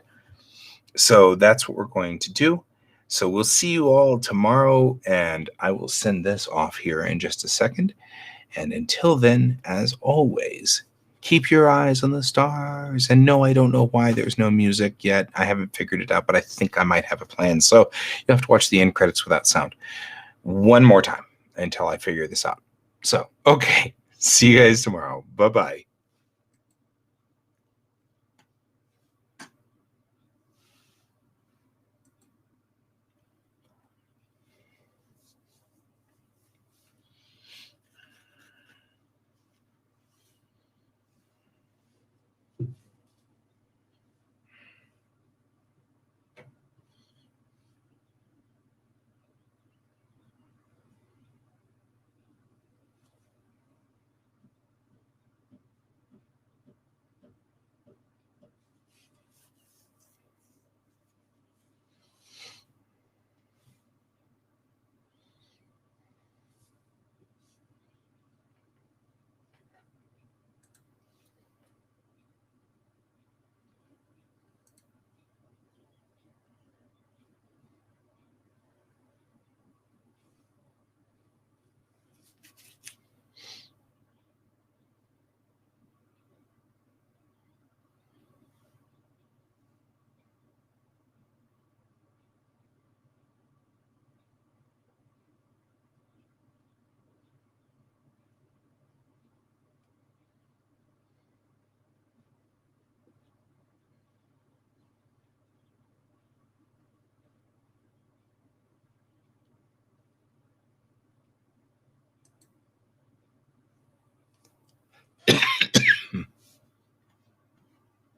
so that's what we're going to do. So we'll see you all tomorrow, and I will send this off here in just a second. And until then, as always, keep your eyes on the stars. And no, I don't know why there's no music yet. I haven't figured it out, but I think I might have a plan. So you'll have to watch the end credits without sound one more time until I figure this out. So, okay, see you guys tomorrow. Bye-bye.